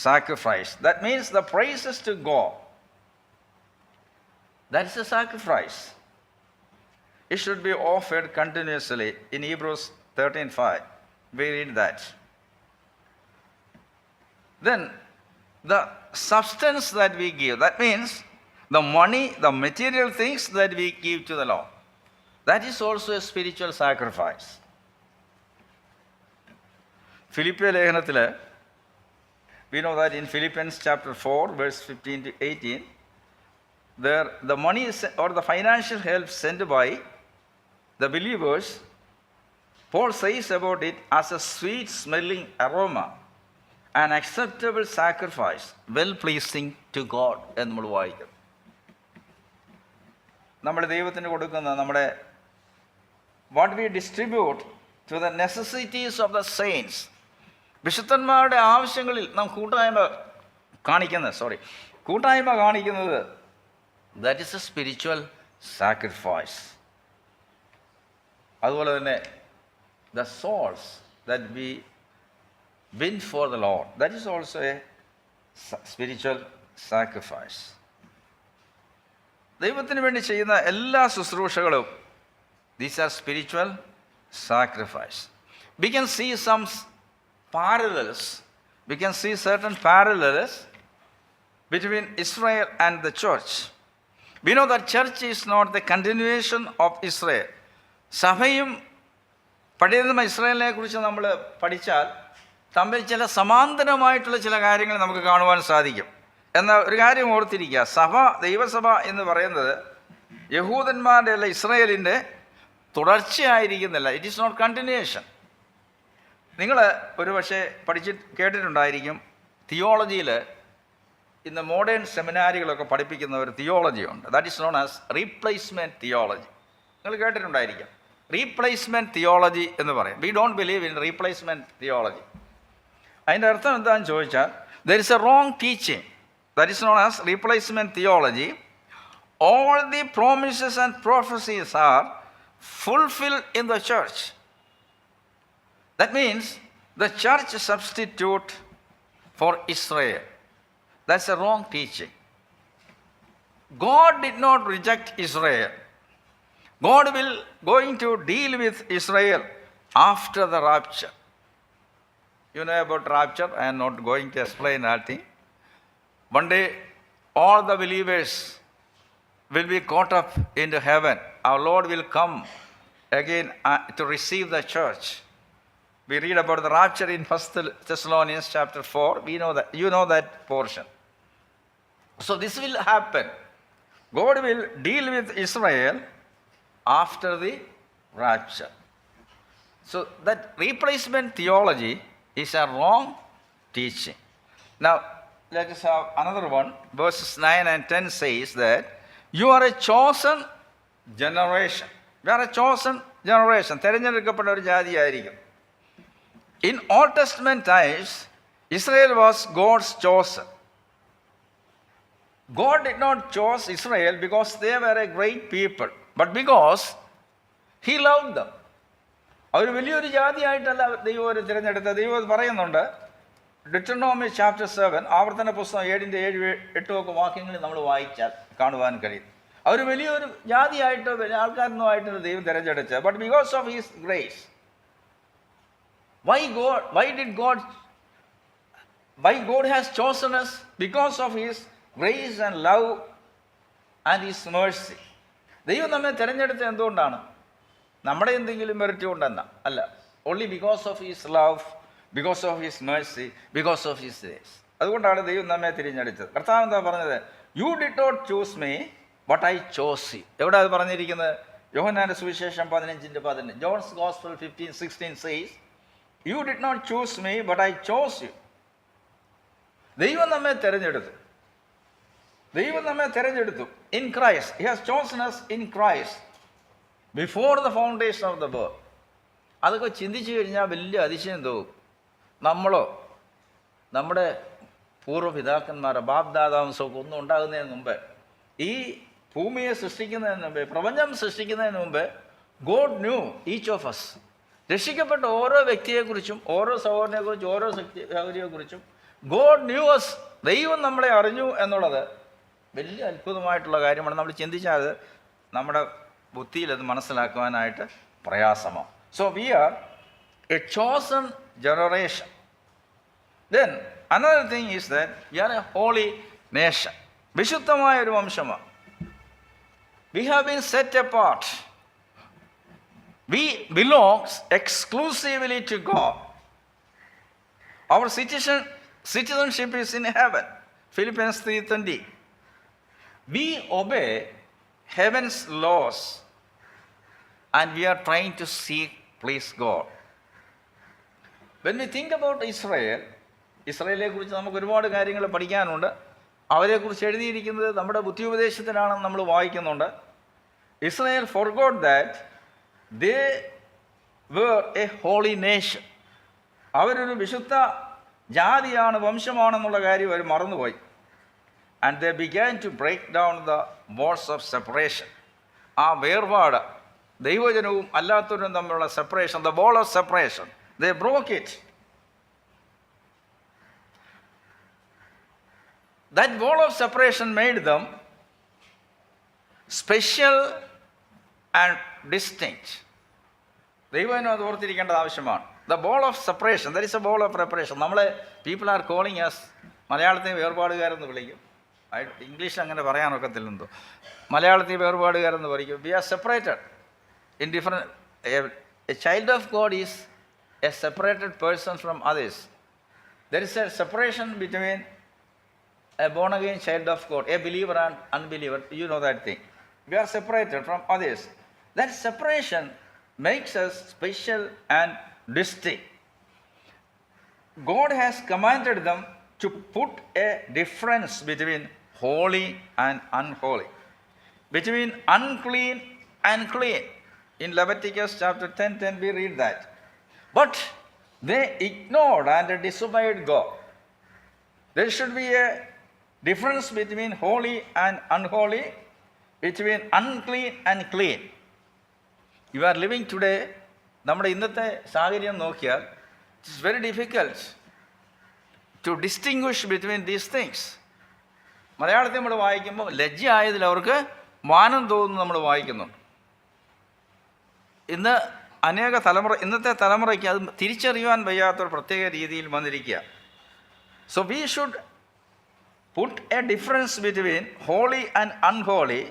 sacrifice. That means the praises to God. That is a sacrifice. It should be offered continuously. In Hebrews 13:5, we read that. Then the substance that we give, that means the money, the material things that we give to the Lord, that is also a spiritual sacrifice. ഫിലിപ്പിയ ലേഖനത്തിൽ we know that in Philippians chapter 4 verse 15 to 18, there the money or the financial help sent by the believers, Paul says about it as a sweet smelling aroma, an acceptable sacrifice, well pleasing to God എന്ന് നമ്മൾ വായിക്കും. നമ്മുടെ ദൈവത്തിന് കൊടുക്കുന്ന നമ്മുടെ what we distribute to the necessities of the saints, വിശുദ്ധന്മാരുടെ ആവശ്യങ്ങളിൽ നാം കൂട്ടായ്മ കാണിക്കുന്നത് that is a spiritual sacrifice. അതുപോലെ തന്നെ the souls that we win for the Lord, that is also a spiritual sacrifice. ദൈവത്തിന് വേണ്ടി ചെയ്യുന്ന എല്ലാ ശുശ്രൂഷകളും these are spiritual sacrifice. We can see some parallels. We can see certain parallels between Israel and the church. We know that church is not the continuation of Israel. സഭയും പഴയ നിയമ ഇസ്രായേലിനെ കുറിച്ച് നമ്മൾ പഠിച്ചാൽ തമ്മിൽ ചില സമാന്തരമായിട്ടുള്ള ചില കാര്യങ്ങൾ നമുക്ക് കാണുവാൻ സാധിക്കും. എന്നാൽ ഒരു കാര്യം ഓർത്തിരിക്കുക, ദൈവസഭ എന്ന് പറയുന്നത് യഹൂദന്മാരുടെ അല്ല, ഇസ്രായേലിൻ്റെ തുടർച്ചയായിരിക്കുന്നില്ല. It is not continuation. നിങ്ങൾ ഒരു പക്ഷേ കേട്ടിട്ടുണ്ടായിരിക്കും, തിയോളജിയിൽ ഇന്ന് മോഡേൺ സെമിനാരികളൊക്കെ പഠിപ്പിക്കുന്ന ഒരു തിയോളജി ഉണ്ട്. That is known as replacement theology. നിങ്ങൾ കേട്ടിട്ടുണ്ടായിരിക്കും, റീപ്ലേസ്മെൻറ്റ് തിയോളജി എന്ന് പറയും. We don't believe in replacement theology. അതിൻ്റെ അർത്ഥം എന്താണെന്ന് ചോദിച്ചാൽ, there is a wrong teaching that is known as replacement theology. All the promises and prophecies are fulfilled in the church. That means the church substitute for Israel. That's a wrong teaching. God did not reject Israel. God will going to deal with Israel after the rapture. You know about rapture. I am not going to explain that thing. One day all the believers will be caught up into heaven. Our Lord will come again to receive the church. We read about the rapture in 1 Thessalonians chapter 4. We know that, you know that portion. So this will happen. God will deal with Israel after the rapture. So that replacement theology is a wrong teaching. Now, let us have another one. Verses 9 and 10 says that you are a chosen generation. You are a chosen generation. തിരഞ്ഞെടുക്കപ്പെട്ട ഒരു ജാതിയായിരിക്കും. In Old Testament times, Israel was God's chosen. God did not choose Israel because they were a great people, but because He loved them. അവർ വലിയൊരു ജാതിയായിട്ടല്ല ദൈവം അവർ തിരഞ്ഞെടുത്ത. ദൈവം പറയുന്നുണ്ട്, ഡിറ്റർണോമി chapter 7, ആവർത്തന പുസ്തകം 7-ന്റെ 7-8 ഒക്കെ വാക്യങ്ങളിൽ നമ്മൾ വായിച്ചാൽ കാണുവാൻ കഴിയും. അവർ വലിയൊരു ജാതിയായിട്ടോ വലിയ ആൾക്കാരൊന്നും ആയിട്ടൊരു ദൈവം തിരഞ്ഞെടുത്തത്. But because of his grace. Why God has chosen us? Because of His grace and love and His mercy. ദൈവം നമ്മെ തിരഞ്ഞെടുത്തത് എന്തുകൊണ്ടാണ്? നമ്മുടെ എന്തെങ്കിലും മെറിറ്റ് കൊണ്ടെന്ന അല്ല. Only because of his love, because of his mercy, because of his grace. അതുകൊണ്ടാണ് ദൈവം നമ്മെ തിരഞ്ഞെടുത്തത്. കർത്താവ് എന്താ പറഞ്ഞത്? You did not choose me but I chose you. എവിടെ അത് പറഞ്ഞിരിക്കുന്നത്? യോഹന്നാന്റെ സുവിശേഷം 15:15. John's gospel 15:16 says, you did not choose me but I chose you. ദൈവം നമ്മെ തിരഞ്ഞെടുത്തു. ദൈവം നമ്മെ തിരഞ്ഞെടുത്തു in Christ. He has chosen us in Christ before the foundation of the world. അതൊക്കെ ചിന്തിച്ചു കഴിഞ്ഞാൽ വലിയ അതിശയം തോന്നും. നമ്മളോ നമ്മുടെ പൂർവ്വപിതാക്കന്മാരോ ബാപ്ദാദാംസമൊക്കെ ഒന്നും ഉണ്ടാകുന്നതിന് മുമ്പ്, ഈ ഭൂമിയെ സൃഷ്ടിക്കുന്നതിന് മുമ്പേ, പ്രപഞ്ചം സൃഷ്ടിക്കുന്നതിന് മുമ്പ്, God knew each of us. രക്ഷിക്കപ്പെട്ട ഓരോ വ്യക്തിയെക്കുറിച്ചും ഓരോ സഹോദരനെക്കുറിച്ചും ഓരോ സഹോദരിയെക്കുറിച്ചും ഗോഡ് ന്യൂ അസ്. ദൈവം നമ്മളെ അറിഞ്ഞു എന്നുള്ളത് വലിയ അത്ഭുതമായിട്ടുള്ള കാര്യമാണ്. നമ്മൾ ചിന്തിച്ചാൽ നമ്മുടെ ബുദ്ധിയിൽ അത് മനസ്സിലാക്കുവാനായിട്ട് പ്രയാസമാണ്. So we are a chosen generation. Then another thing is that we are a holy nation. വിശുദ്ധമായ ഒരു വംശമാണ്. We have been set apart. We belongs exclusively to God. Our citizenship is in heaven. Philippians 3:20. We obey heaven's laws and we are trying to seek please God. When we think about Israel, ഇസ്രായേലിനെ കുറിച്ച് നമുക്ക് ഒരുപാട് കാര്യങ്ങൾ പഠിക്കാനുണ്ട്. അവരെക്കുറിച്ച് എഴുതിയിരിക്കുന്നത് നമ്മുടെ ബുദ്ധിയുപദേശത്തിലാണെന്ന് നമ്മൾ വായിക്കുന്നുണ്ട്. Israel forgot that they were a holy nation. അവരൊരു വിശുദ്ധ ജാതിയാണ്, വംശമാണെന്നുള്ള കാര്യം അവർ മറന്നുപോയി. And they began to break down the walls of separation. ആ വേർപാട്, ദൈവജനവും അല്ലാത്തവരും തമ്മിലുള്ള separation, the wall of separation, they broke it. That wall of separation made them special and distinct. ദൈവജനം അത് ഓർത്തിരിക്കേണ്ടത് ആവശ്യമാണ്. The wall of separation, there is a wall of preparation. നമ്മളെ പീപ്പിൾ ആർ കോളിങ് അസ്, മലയാളത്തിൽ വേർപാടുകാരെന്ന് വിളിക്കും. English അങ്ങനെ പറയാനൊക്കത്തില്ലെന്തോ. മലയാളത്തിൽ വേർപാടുകാരെന്ന് പറയും. We are separated in different. A child of God is a separated person from others. There is a separation between a born again child of God, a believer and unbeliever. You know that thing. We are separated from others. That separation makes us special and distinct. God has commanded them to put a difference between holy and unholy, between unclean and clean. In Leviticus chapter 10:10 we read that. But they ignored and disobeyed God. There should be a difference between holy and unholy, between unclean and clean. You are living today, നമ്മുടെ ഇന്നത്തെ സാഹചര്യം നോക്കിയാൽ it's very difficult to distinguish between these things. മലയാളത്തിൽ നമ്മൾ വായിക്കുമ്പോൾ ലജ്ജ ആയതിൽ അവർക്ക് മാനം തോന്നുന്നു നമ്മൾ വായിക്കുന്നുണ്ട്. ഇന്ന് ഇന്നത്തെ തലമുറയ്ക്ക് അത് തിരിച്ചറിയുവാൻ വയ്യാത്തൊരു പ്രത്യേക രീതിയിൽ വന്നിരിക്കുക. So we should put a difference between holy and unholy,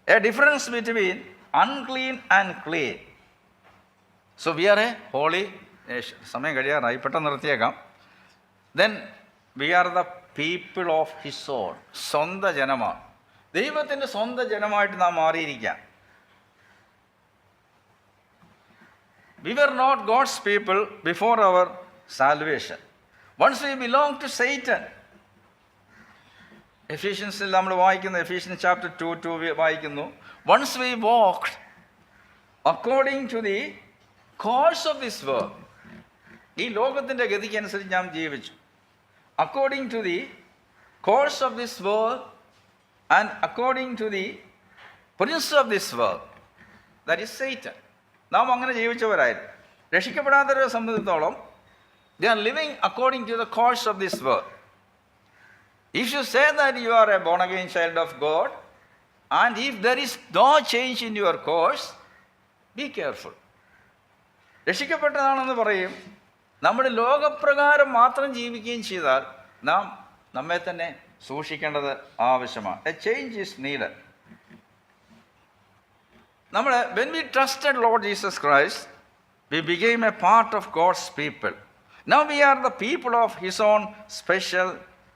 a difference between unclean and clean. So we are a holy nation. സമയം കഴിയാറായി, പെട്ടെന്ന് നിർത്തിയേക്കാം. Then we are the people of his own. സ്വന്ത ജനമാണ്. ദൈവത്തിൻ്റെ സ്വന്തം ജനമായിട്ട് നാം മാറിയിരിക്കാം. We were not God's people before our salvation. Once we belonged to Satan. എഫീഷ്യൻസിൽ നമ്മൾ വായിക്കുന്നു, എഫീഷ്യൻസ് ചാപ്റ്റർ 2 വായിക്കുന്നു, once we walked according to the course of this world. ഈ ലോകത്തിൻ്റെ ഗതിക്കനുസരിച്ച് നാം ജീവിച്ചു. According to the course of this world and according to the prince of this world, that is Satan. നാം അങ്ങനെ ജീവിച്ചവരായിരുന്നു. രക്ഷിക്കപ്പെടാത്തവരെ സംബന്ധിച്ചിടത്തോളം they are living according to the course of this world. If you say that you are a born again child of God, and if there is no change in your course, be careful. രക്ഷിക്കപ്പെട്ടതാണെന്ന് പറയും, നമ്മുടെ ലോകപ്രകാരം മാത്രം ജീവിക്കുകയും ചെയ്താൽ നാം നമ്മെ തന്നെ സൂക്ഷിക്കേണ്ടത് ആവശ്യമാണ്. A change is needed. നമ്മൾ when we trusted Lord Jesus Christ, we became a part of God's people. Now we are the people of His own special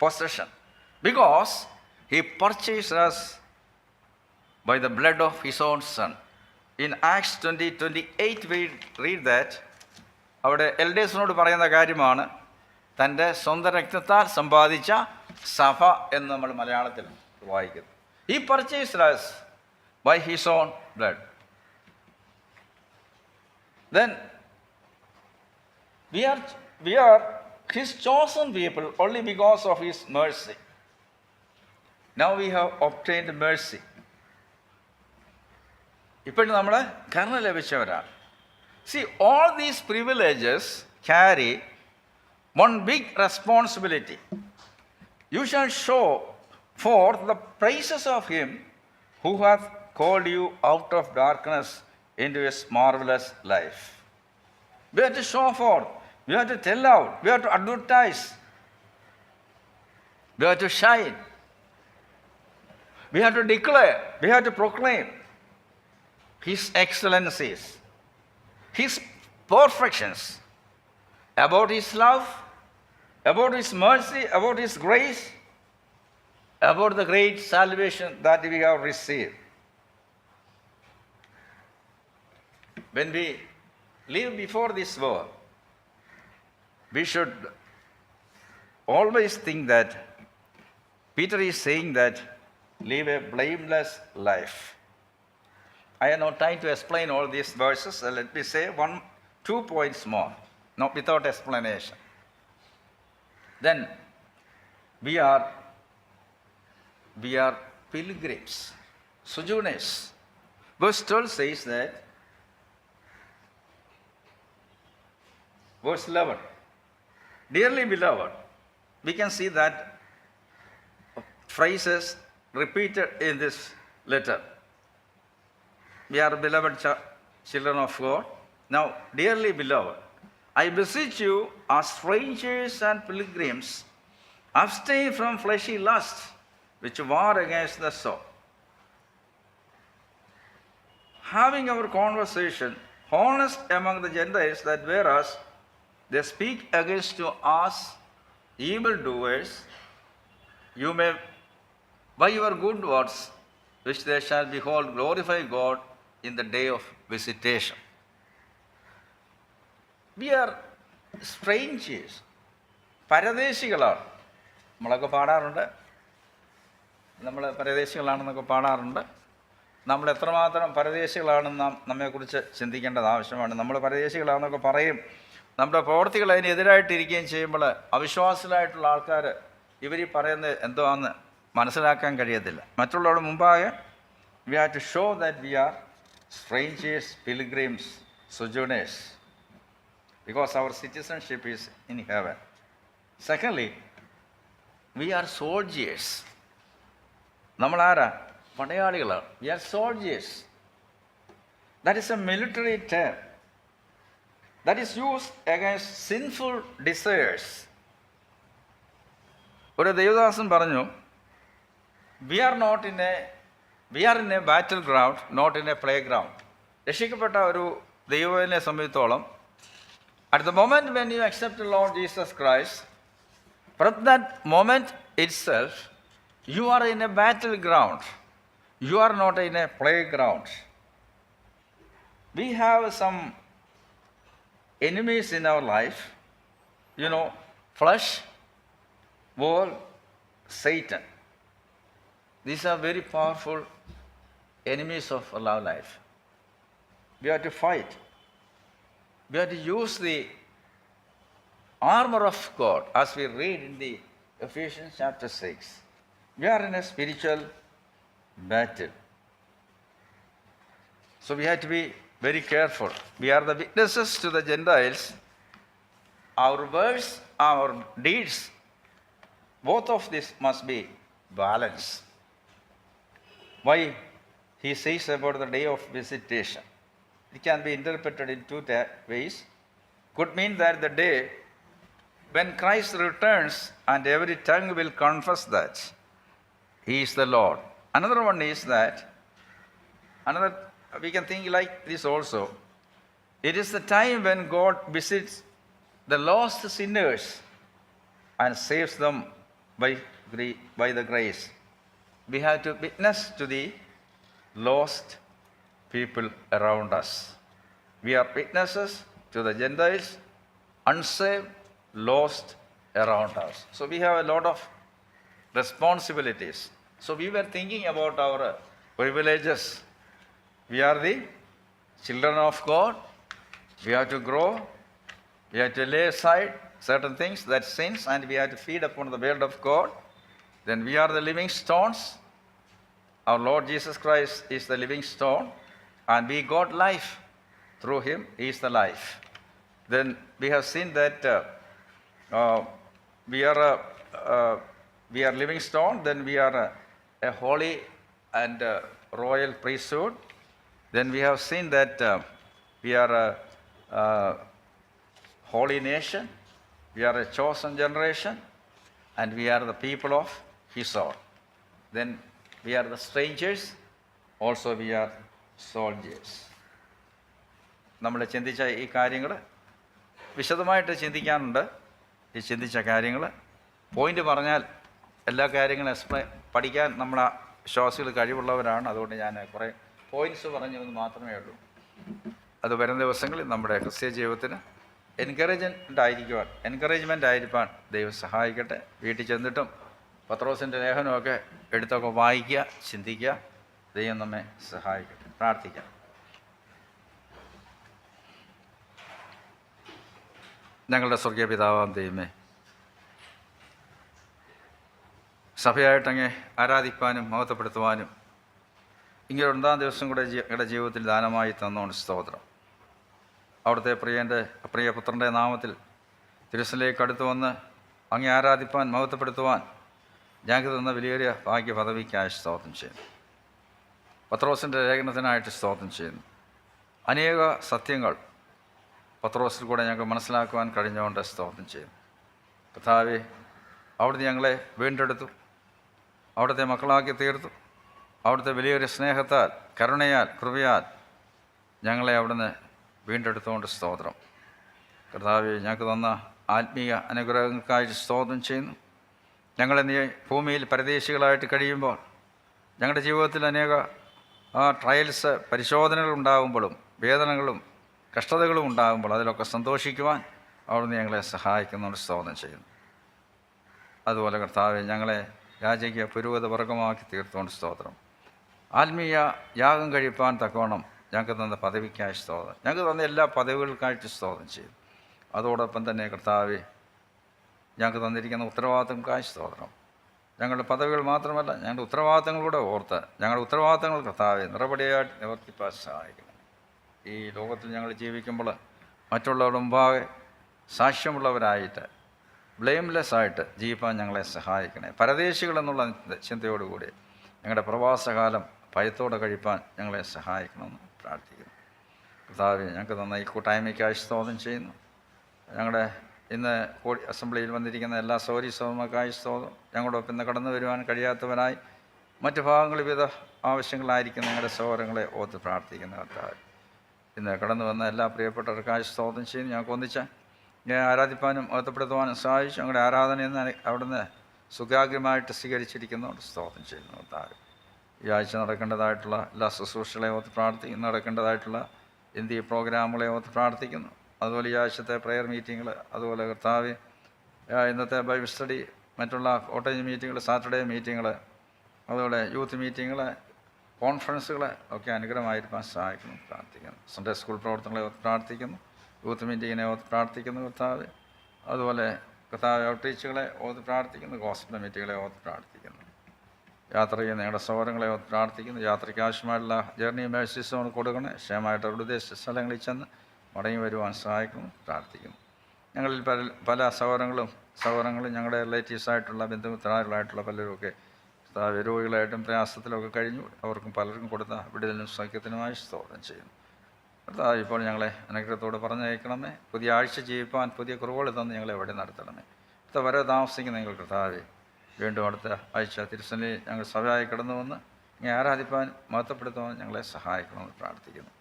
possession, because He purchased us by the blood of His own Son. In Acts 20:28 we read that. അവിടെ എൽഡേഴ്സിനോട് പറയുന്ന കാര്യമാണ്, തൻ്റെ സ്വന്തം രക്തത്താൽ സമ്പാദിച്ച സഭ എന്ന് നമ്മൾ മലയാളത്തിൽ വായിക്കുന്നു. He purchased us by His own blood. Then we are His chosen people only because of His mercy. Now we have obtained mercy. ഇപ്പോൾ നമ്മൾ കരുണ ലഭിച്ചവരാണ്. See, all these privileges carry one big responsibility. You shall show forth the praises of Him who hath called you out of darkness into His marvelous life. We have to show forth. We have to tell out. We have to advertise. We have to shine. We have to declare. We have to proclaim His excellencies, His perfections, about His love, about His mercy, about His grace, about the great salvation that we have received. When we live before this world, we should always think that Peter is saying that live a blameless life. I have no time to explain all these verses, so let me say 2 points more, not without explanation. Then we are pilgrims, sojourners. Verse 12 says that, verse 11, dearly beloved, we can see that phrases repeated in this letter. We are beloved children of God. Now, dearly beloved, I beseech you as strangers and pilgrims, abstain from fleshly lusts which war against the soul. Having our conversation honest among the Gentiles, that whereas they speak against us evildoers, you may by your good words which they shall behold glorify God in the day of visitation. We are strangers. പരദേശികളാണ്. നമ്മളൊക്കെ പാടാറുണ്ട്, നമ്മൾ പരദേശികളാണെന്നൊക്കെ പാടാറുണ്ട്. നമ്മൾ എത്രമാത്രം പരദേശികളാണെന്ന് നമ്മെക്കുറിച്ച് ചിന്തിക്കേണ്ടത് ആവശ്യമാണ്. നമ്മൾ പരദേശികളാണെന്നൊക്കെ പറയും, നമ്മുടെ പ്രവർത്തികൾ അതിനെതിരായിട്ടിരിക്കുകയും ചെയ്യുമ്പോൾ അവിശ്വാസികളായിട്ടുള്ള ആൾക്കാർ ഇവർ ഈ പറയുന്നത് എന്തുവാന്ന് മനസ്സിലാക്കാൻ കഴിയത്തില്ല. മറ്റുള്ളവരുടെ മുമ്പാകെ we have to show that we are strangers, pilgrims, sojourners, because our citizenship is in heaven. Secondly, we are soldiers. നമ്മൾ ആരാ? പടയാളികളാണ്. We are soldiers. That is a military term that is used against sinful desires. ഒരു ദേവദാസൻ പറഞ്ഞു, we are in a battleground, not in a playground. രക്ഷിക്കപ്പെട്ട ഒരു ദൈവത്തിനെ സംബന്ധിച്ചോളം, at the moment when you accept the Lord Jesus Christ, from that moment itself, you are in a battleground. You are not in a playground. We have some enemies in our life, flesh, world, Satan. These are very powerful enemies of our life. We have to fight. We have to use the armor of God, as we read in the Ephesians chapter 6. We are in a spiritual battle. So we have to be very careful. We are the witnesses to the Gentiles. Our words, our deeds, both of this must be balanced. Why he says about the day of visitation? It can be interpreted in two ways. Could mean that the day when Christ returns and every tongue will confess that he is the Lord. Another one is that, we can think like this also. It is the time when God visits the lost sinners and saves them by the grace. We have to witness to the lost people around us. We are witnesses to the Gentiles, unsaved, lost around us. So we have a lot of responsibilities. So we were thinking about our privileges. We are the children of God. We have to grow. We have to lay aside certain things that sins, and we have to feed upon the word of God. Then we are the living stones. Our Lord Jesus Christ is the living stone, and we got life through him. He is the life. Then we have seen that we are living stone. Then we are a holy and royal priesthood. Then we have seen that we are a holy nation. We are a chosen generation, and we are the people of his soul. Then we are the strangers. Also we are soldiers. നമ്മൾ ചിന്തിച്ച ഈ കാര്യങ്ങൾ വിശദമായിട്ട് ചിന്തിക്കാനുണ്ട്. ഈ ചിന്തിച്ച കാര്യങ്ങൾ point പറഞ്ഞാൽ എല്ലാ കാര്യങ്ങളും പഠിക്കാൻ നമ്മൾ വിശ്വാസികൾ കഴിവുള്ളവരാണ്. അതുകൊണ്ട് ഞാൻ കുറേ പോയിന്റ്സ് പറഞ്ഞതെന്ന് മാത്രമേ ഉള്ളൂ. അത് വരും ദിവസങ്ങളിൽ നമ്മുടെ ക്രിസ്ത്യ ജീവിതത്തിന് എൻകറേജ്മെൻ്റ് ആയിരിക്കാൻ ദൈവം സഹായിക്കട്ടെ. വീട്ടിൽ ചെന്നിട്ടും പത്രോസിൻ്റെ ലേഖനമൊക്കെ എടുത്തൊക്കെ വായിക്കുക, ചിന്തിക്കുക. ദൈവം നമ്മെ സഹായിക്കട്ടെ. പ്രാർത്ഥിക്കാം. ഞങ്ങളുടെ സ്വർഗീയ പിതാവാം ദൈവമേ, സഭയായിട്ടങ്ങ് ആരാധിപ്പാനും മഹത്വപ്പെടുത്തുവാനും ഇങ്ങനെ 9 ദിവസം കൂടെ ഞങ്ങളുടെ ജീവിതത്തിൽ ദാനമായി തന്നോണ്ട് സ്തോത്രം. അവിടുത്തെ പ്രിയപുത്രൻ്റെ നാമത്തിൽ തിരുസലേക്ക് അടുത്ത് വന്ന് അങ്ങേ ആരാധിപ്പാൻ മഹത്വപ്പെടുത്തുവാൻ ഞങ്ങൾക്ക് തന്ന വലിയൊരു ഭാഗ്യ പദവിക്കായി സ്തോത്രം ചെയ്യുന്നു. പത്രോസിൻ്റെ ലേഖനത്തിനായിട്ട് സ്തോത്രം ചെയ്യുന്നു. അനേക സത്യങ്ങൾ പത്രോസിൽ കൂടെ ഞങ്ങൾക്ക് മനസ്സിലാക്കുവാൻ കഴിഞ്ഞുകൊണ്ട് സ്തോത്രം ചെയ്യുന്നു. കർത്താവേ, അവിടുന്ന് ഞങ്ങളെ വീണ്ടെടുത്തു, അവിടുത്തെ മക്കളാക്കി തീർത്തു. അവിടുത്തെ വലിയൊരു സ്നേഹത്താൽ, കരുണയാൽ, കൃപയാൽ ഞങ്ങളെ അവിടുന്ന് വീണ്ടെടുത്തുകൊണ്ട് സ്തോത്രം. കർത്താവേ, ഞങ്ങൾക്ക് തന്ന ആത്മീയ അനുഗ്രഹങ്ങൾക്കായിട്ട് സ്തോത്രം ചെയ്യുന്നു. ഞങ്ങളെ നീ ഭൂമിയിൽ പരദേശികളായിട്ട് കഴിയുമ്പോൾ, ഞങ്ങളുടെ ജീവിതത്തിൽ അനേക ട്രയൽസ്, പരിശോധനകൾ ഉണ്ടാകുമ്പോഴും വേദനകളും കഷ്ടതകളും ഉണ്ടാകുമ്പോൾ അതിലൊക്കെ സന്തോഷിക്കുവാൻ അവിടുന്ന് ഞങ്ങളെ സഹായിക്കുന്നതുകൊണ്ട് സ്തോത്രം ചെയ്യുന്നു. അതുപോലെ കർത്താവെ, ഞങ്ങളെ രാജകീയ പുരോഗത വർഗമാക്കി തീർത്തുകൊണ്ട് സ്തോത്രം. ആത്മീയ യാഗം കഴിപ്പാൻ തക്കവണ്ണം ഞങ്ങൾക്ക് തന്ന പദവിക്കായി സ്തോത്രം. ഞങ്ങൾക്ക് തന്ന എല്ലാ പദവികൾക്കായിട്ട് സ്തോത്രം ചെയ്തു. അതോടൊപ്പം തന്നെ കർത്താവെ, ഞങ്ങൾക്ക് തന്നിരിക്കുന്ന ഉത്തരവാദിത്തങ്ങൾക്കായി സ്തോത്രം. ഞങ്ങളുടെ പദവികൾ മാത്രമല്ല, ഞങ്ങളുടെ ഉത്തരവാദിത്തങ്ങളൂടെ ഓർത്ത് ഞങ്ങളുടെ ഉത്തരവാദിത്തങ്ങൾ കർത്താവെ നിറപടിയായിട്ട് നിവർത്തിപ്പാൻ സഹായിക്കണം. ഈ ലോകത്തിൽ ഞങ്ങൾ ജീവിക്കുമ്പോൾ മറ്റുള്ളവരുടെ മുമ്പാകെ സാക്ഷ്യമുള്ളവരായിട്ട്, ബ്ലെയിംലെസ് ആയിട്ട് ജീവിപ്പാൻ ഞങ്ങളെ സഹായിക്കണേ. പരദേശികളെന്നുള്ള ചിന്തയോടുകൂടി ഞങ്ങളുടെ പ്രവാസകാലം ഭയത്തോടെ കഴിപ്പാൻ ഞങ്ങളെ സഹായിക്കണമെന്ന് പ്രാർത്ഥിക്കുന്നു. കർത്താവെ, ഞങ്ങൾക്ക് തന്ന ഈ കൂട്ടായ്മയ്ക്കായി സ്തോത്രം ചെയ്യുന്നു. ഞങ്ങളുടെ ഇന്ന് അസംബ്ലിയിൽ വന്നിരിക്കുന്ന എല്ലാ സൗകര്യസൗകര്യങ്ങൾക്കായി സ്തോത്രം. ഞങ്ങളോടൊപ്പം ഇന്ന് കടന്നു വരുവാൻ കഴിയാത്തവരായി മറ്റു ഭാഗങ്ങളിൽ വിവിധ ആവശ്യങ്ങളായിരിക്കും ഞങ്ങളുടെ സഹോദരങ്ങളെ ഓർത്ത് പ്രാർത്ഥിക്കുന്ന കർത്താവ്. ഇന്ന് കടന്നു വന്ന എല്ലാ പ്രിയപ്പെട്ടവർക്കായി സ്തോത്രം ചെയ്യുന്നു. ഞങ്ങൾക്ക് ഒന്നിച്ച് ആരാധിപ്പാനും മഹത്വപ്പെടുത്തുവാനും സഹായിച്ചു. ഞങ്ങളുടെ ആരാധനയെന്ന് അവിടുന്ന് സുഖാഗ്രമായിട്ട് സ്വീകരിച്ചിരിക്കുന്നതുകൊണ്ട് സ്തോത്രം ചെയ്യുന്നു കർത്താവ്. ഈ ആഴ്ച നടക്കേണ്ടതായിട്ടുള്ള എല്ലാ ശുശ്രൂഷകളെ ഓർത്ത് പ്രാർത്ഥിക്കുന്നു. നടക്കേണ്ടതായിട്ടുള്ള ഇന്ത്യ പ്രോഗ്രാമുകളെ ഓർത്ത് പ്രാർത്ഥിക്കുന്നു. അതുപോലെ ഈ ആഴ്ചത്തെ പ്രെയർ മീറ്റിങ്ങൾ, അതുപോലെ കർത്താവ് ഇന്നത്തെ ബൈബിൾ സ്റ്റഡി, മറ്റുള്ള കോട്ടേജ് മീറ്റിങ്ങൾ, സാറ്റർഡേ മീറ്റിങ്ങൾ, അതുപോലെ യൂത്ത് മീറ്റിങ്ങൾ, കോൺഫറൻസുകൾ ഒക്കെ അനുഗ്രഹമായിരിക്കാൻ സഹായിക്കുന്നു പ്രാർത്ഥിക്കുന്നു. സൺഡേ സ്കൂൾ പ്രവർത്തനങ്ങളെ ഓർത്ത് പ്രാർത്ഥിക്കുന്നു. യൂത്ത് മീറ്റിങ്ങിനെ ഓർത്ത് പ്രാർത്ഥിക്കുന്നു കർത്താവ്. അതുപോലെ കർത്താവ് ഔട്ട്റീച്ചുകളെ ഓർത്ത് പ്രാർത്ഥിക്കുന്നു. ഹോസ്പിറ്റൽ മീറ്റിങ്ങളെ ഓർത്ത് പ്രാർത്ഥിക്കുന്നു. യാത്ര ചെയ്യുന്ന ഞങ്ങളുടെ സഹോദരങ്ങളെ ഓർത്ത് പ്രാർത്ഥിക്കുന്നു. യാത്രയ്ക്ക് ആവശ്യമായിട്ടുള്ള ജേർണി മേഴ്സീസ് കൊടുക്കണേ. ക്ഷേമമായിട്ട് അവരുടെ ഉദ്ദേശിച്ച സ്ഥലങ്ങളിൽ ചെന്ന് മടങ്ങി വരുവാൻ സഹായിക്കുന്നു പ്രാർത്ഥിക്കുന്നു. ഞങ്ങളിൽ പല സഹോദരങ്ങളും ഞങ്ങളുടെ റിലേറ്റീവ്സായിട്ടുള്ള ബന്ധുമിത്രാദികളായിട്ടുള്ള പലരുമൊക്കെ രോഗികളായിട്ടും പ്രയാസത്തിലൊക്കെ കഴിഞ്ഞു. അവർക്കും പലർക്കും കൊടുത്ത വിടുതലിനും സൗഖ്യത്തിനുമായി സ്തോത്രം ചെയ്യുന്നു. കർത്താവ് ഇപ്പോൾ ഞങ്ങളെ അനുഗ്രഹത്തോട് പറഞ്ഞയക്കണമേ. പുതിയ ആഴ്ച ജീവിപ്പാൻ പുതിയ കുറവുകൾ തന്ന് ഞങ്ങളെ എവിടെ നടത്തണമേ. അടുത്ത വരെ താമസിക്കുന്ന ഞങ്ങൾ കർത്താവെ വീണ്ടും അടുത്ത ആഴ്ച തിരുസന്നിധിയിൽ ഞങ്ങൾ സഭയായി കടന്നു വന്ന് ഇങ്ങനെ ആരാധിപ്പാൻ മഹത്വപ്പെടുത്തുവാൻ ഞങ്ങളെ സഹായിക്കണമെന്ന് പ്രാർത്ഥിക്കുന്നു.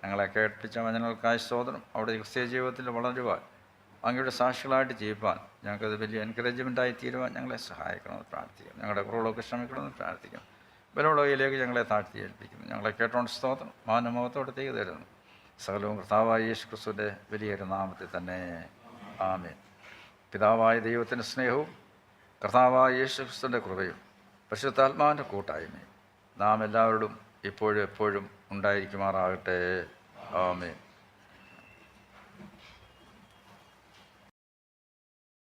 ഞങ്ങളെ കേൾപ്പിച്ച വചനങ്ങൾക്കായി സ്തോത്രം. അവിടെ ക്രിസ്തീയ ജീവിതത്തിൽ വളരുവാൻ അങ്ങയുടെ സാക്ഷികളായിട്ട് ജീവിപ്പാൻ ഞങ്ങൾക്കത് വലിയ എൻകറേജ്മെൻറ്റായി തീരുവാൻ ഞങ്ങളെ സഹായിക്കണമെന്ന് പ്രാർത്ഥിക്കുന്നു. ഞങ്ങളുടെ കുറവുകളൊക്കെ ക്ഷമിക്കണമെന്ന് പ്രാർത്ഥിക്കുന്നു. ബലോളയിലേക്ക് ഞങ്ങളെ താഴ്ത്തി ഏൽപ്പിക്കുന്നു. ഞങ്ങളെ കേട്ടോണ്ട് സ്തോത്രം മാനമോഹത്തോടത്തേക്ക് തരുന്നു. സകലവും കർത്താവായ യേശു ക്രിസ്തുവിൻ്റെ വലിയൊരു നാമത്തിൽ തന്നെ ആമേൻ. പിതാവായ ദൈവത്തിൻ്റെ സ്നേഹവും കർത്താവായ യേശു ക്രിസ്തുവിൻ്റെ കൃപയും പരിശുദ്ധാത്മാവിൻ്റെ കൂട്ടായ്മയും നാം എല്ലാവരോടും ഇപ്പോഴും എപ്പോഴും ഉണ്ടായിരിക്കുമാറാകട്ടെ. ആമേൻ.